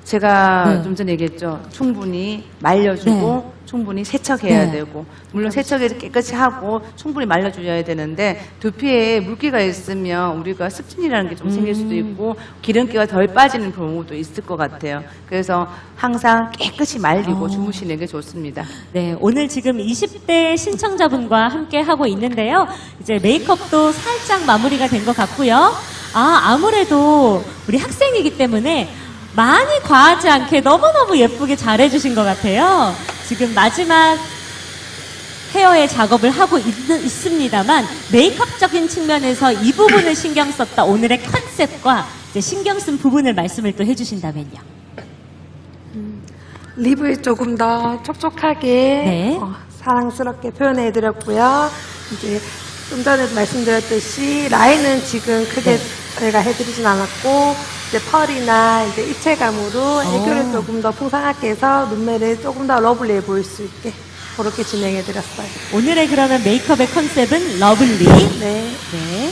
제가 네. 좀 전에 얘기했죠. 충분히 말려주고 충분히 세척해야 네. 되고, 물론 세척을 깨끗이 하고 충분히 말려줘야 되는데, 두피에 물기가 있으면 우리가 습진이라는 게 좀 생길 수도 있고 기름기가 덜 빠지는 경우도 있을 것 같아요. 그래서 항상 깨끗이 말리고 주무시는 게 좋습니다. 네, 오늘 지금 20대 신청자분과 함께 하고 있는데요. 이제 메이크업도 살짝 마무리가 된 것 같고요. 아무래도 우리 학생이기 때문에 많이 과하지 않게 너무너무 예쁘게 잘해주신 것 같아요. 지금 마지막 헤어의 작업을 하고 있습니다만 메이크업적인 측면에서 이 부분을 신경 썼다 오늘의 컨셉과 이제 신경 쓴 부분을 말씀을 또 해주신다면요. 립을 조금 더 촉촉하게 네. 사랑스럽게 표현해드렸고요. 이제 좀 전에 말씀드렸듯이 라인은 지금 크게 저희가 해드리진 않았고 이제 펄이나 이제 입체감으로 애교를 조금 더 풍성하게 해서 눈매를 조금 더 러블리해 보일 수 있게 그렇게 진행해드렸어요. 오늘의 그러면 메이크업의 컨셉은 러블리. 네. 네.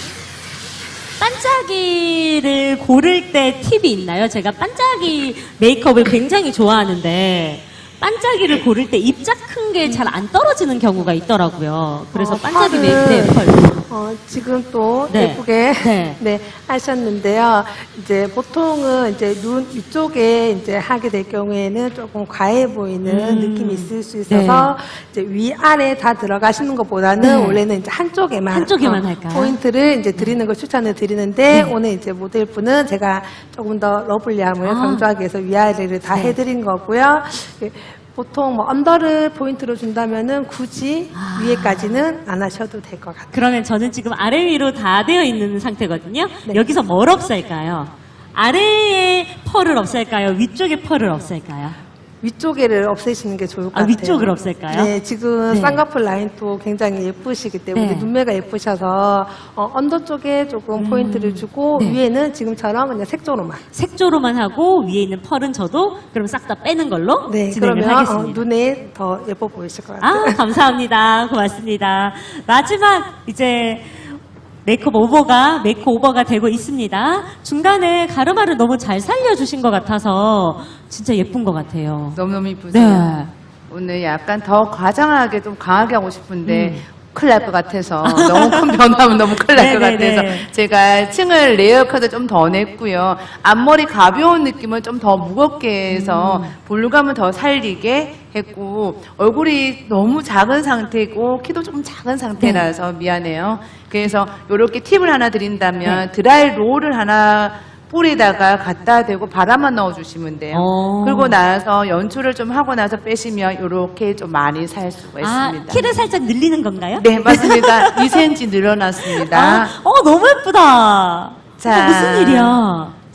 반짝이를 고를 때 팁이 있나요? 제가 반짝이 메이크업을 굉장히 좋아하는데 반짝이를 고를 때 입자 큰 게 잘 안 떨어지는 경우가 있더라고요. 그래서 반짝이 메이크업 펄. 지금 또 네. 예쁘게 네. 네, 하셨는데요. 이제 보통은 이제 눈 위쪽에 이제 하게 될 경우에는 조금 과해 보이는 느낌이 있을 수 있어서 이제 위아래 다 들어가시는 것보다는 네. 원래는 이제 한쪽에만 할까요? 포인트를 이제 드리는 걸 추천을 드리는데 오늘 이제 모델분은 제가 조금 더 러블리함을 강조하기 위해서 위아래를 다 해드린 거고요. 보통 뭐 언더를 포인트로 준다면은 굳이 위에까지는 안 하셔도 될 것 같아요. 그러면 저는 지금 아래 위로 다 되어 있는 상태거든요. 네. 여기서 뭘 없앨까요? 아래에 펄을 없앨까요? 위쪽에 펄을 없앨까요? 위쪽에를 없애시는 게 좋을 것 아, 같아요. 위쪽을 없앨까요? 네, 지금 네. 쌍꺼풀 라인도 굉장히 예쁘시기 때문에 네. 눈매가 예쁘셔서 언더 쪽에 조금 포인트를 주고 네. 위에는 지금처럼 그냥 색조로만. 색조로만 하고 위에 있는 펄은 저도 그럼 싹 다 빼는 걸로 네, 진행을 그러면 하겠습니다. 눈에 더 예뻐 보이실 것 같아요. 아, 감사합니다. 고맙습니다. 마지막 이제 메이크오버가 되고 있습니다. 중간에 가르마를 너무 잘 살려주신 것 같아서 진짜 예쁜 것 같아요. 너무너무 이쁘세요. 네. 오늘 약간 더 과장하게 좀 강하게 하고 싶은데 큰일 날 것 같아서 너무 큰 변화하면 너무 큰일 날 것 네네네. 같아서 제가 층을 레이어 컷을 좀 더 냈고요. 앞머리 가벼운 느낌을 좀 더 무겁게 해서 볼륨감을 더 살리게 했고 얼굴이 너무 작은 상태고 키도 좀 작은 상태라서 미안해요. 그래서 이렇게 팁을 하나 드린다면 드라이 롤을 하나 볼에다가 갖다 대고 바람만 넣어주시면 돼요. 그리고 나서 연출을 좀 하고 나서 빼시면 이렇게 좀 많이 살 수가 아, 있습니다. 키를 살짝 늘리는 건가요? 네, 맞습니다. 2cm 늘어났습니다. 아, 너무 예쁘다. 자. 무슨 일이야?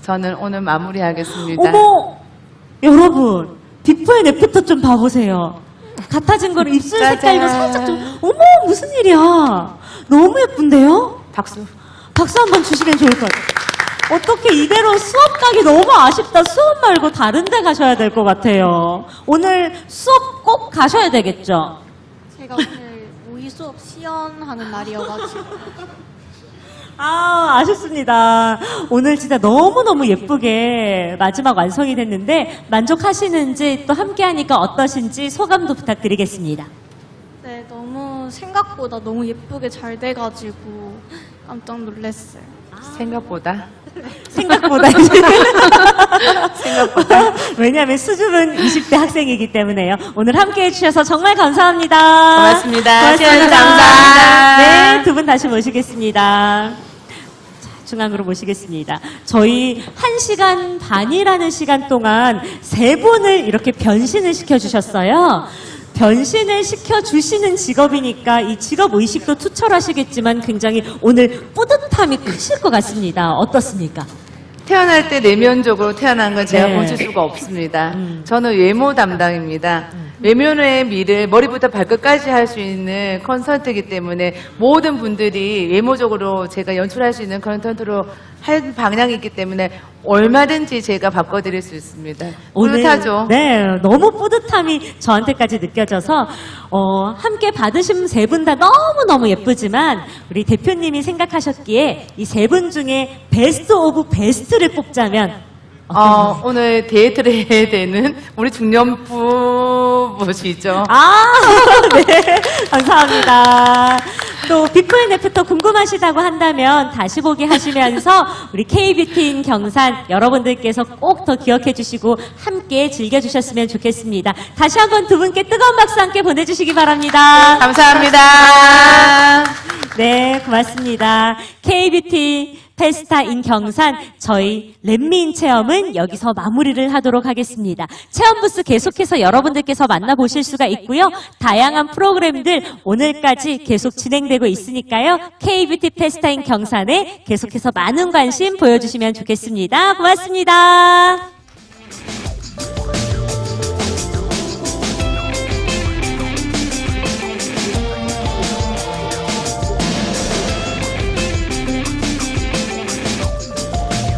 저는 오늘 마무리하겠습니다. 어머, 여러분, 비포 앤 애프터 좀 봐보세요. 같아진 거를 입술 짜잔. 색깔도 살짝 좀, 어머, 무슨 일이야? 너무 예쁜데요? 박수. 박수 한번 주시면 좋을 것 같아요. 어떻게 이대로 수업 가기 너무 아쉽다. 수업 말고 다른 데 가셔야 될 것 같아요. 오늘 수업 꼭 가셔야 되겠죠? 제가 오늘 모의 수업 시연하는 날이어가지고 아, 아쉽습니다. 오늘 진짜 너무너무 예쁘게 마지막 완성이 됐는데 만족하시는지 또 함께하니까 어떠신지 소감도 부탁드리겠습니다. 네, 너무 생각보다 너무 예쁘게 잘 돼가지고 깜짝 놀랐어요. 생각보다. 생각보다. 왜냐하면 수줍은 20대 학생이기 때문에요. 오늘 함께 해주셔서 정말 감사합니다. 고맙습니다. 시연이 감사합니다. 네, 두 분 다시 모시겠습니다. 자, 중앙으로 모시겠습니다. 저희 1시간 반이라는 시간 동안 세 분을 이렇게 변신을 시켜주셨어요. 변신을 시켜주시는 직업이니까 이 직업 의식도 투철하시겠지만 굉장히 오늘 뿌듯함이 크실 것 같습니다. 어떻습니까? 태어날 때 내면적으로 태어난 건 제가 네. 고칠 수가 없습니다. 저는 외모 담당입니다. 외면의 미를 머리부터 발끝까지 할 수 있는 컨설트이기 때문에 모든 분들이 외모적으로 제가 연출할 수 있는 컨설트로 할 방향이 있기 때문에 얼마든지 제가 바꿔드릴 수 있습니다. 뿌듯하죠? 네, 너무 뿌듯함이 저한테까지 느껴져서 함께 받으신 세 분 다 너무너무 예쁘지만 우리 대표님이 생각하셨기에 이 세 분 중에 베스트 오브 베스트를 뽑자면 오늘 데이트를 해야 되는 우리 중년부부시죠. 아, 네. 감사합니다. 또 비포 앤 애프터 궁금하시다고 한다면 다시 보기 하시면서 우리 K뷰티인 경산 여러분들께서 꼭 더 기억해 주시고 함께 즐겨주셨으면 좋겠습니다. 다시 한번 두 분께 뜨거운 박수 함께 보내주시기 바랍니다. 감사합니다. 네, 고맙습니다. K뷰티 페스타인 경산 저희 렛미인 체험은 여기서 마무리를 하도록 하겠습니다. 체험 부스 계속해서 여러분들께서 만나보실 수가 있고요. 다양한 프로그램들 오늘까지 계속 진행되고 있으니까요. K뷰티 페스타인 경산에 계속해서 많은 관심 보여주시면 좋겠습니다. 고맙습니다.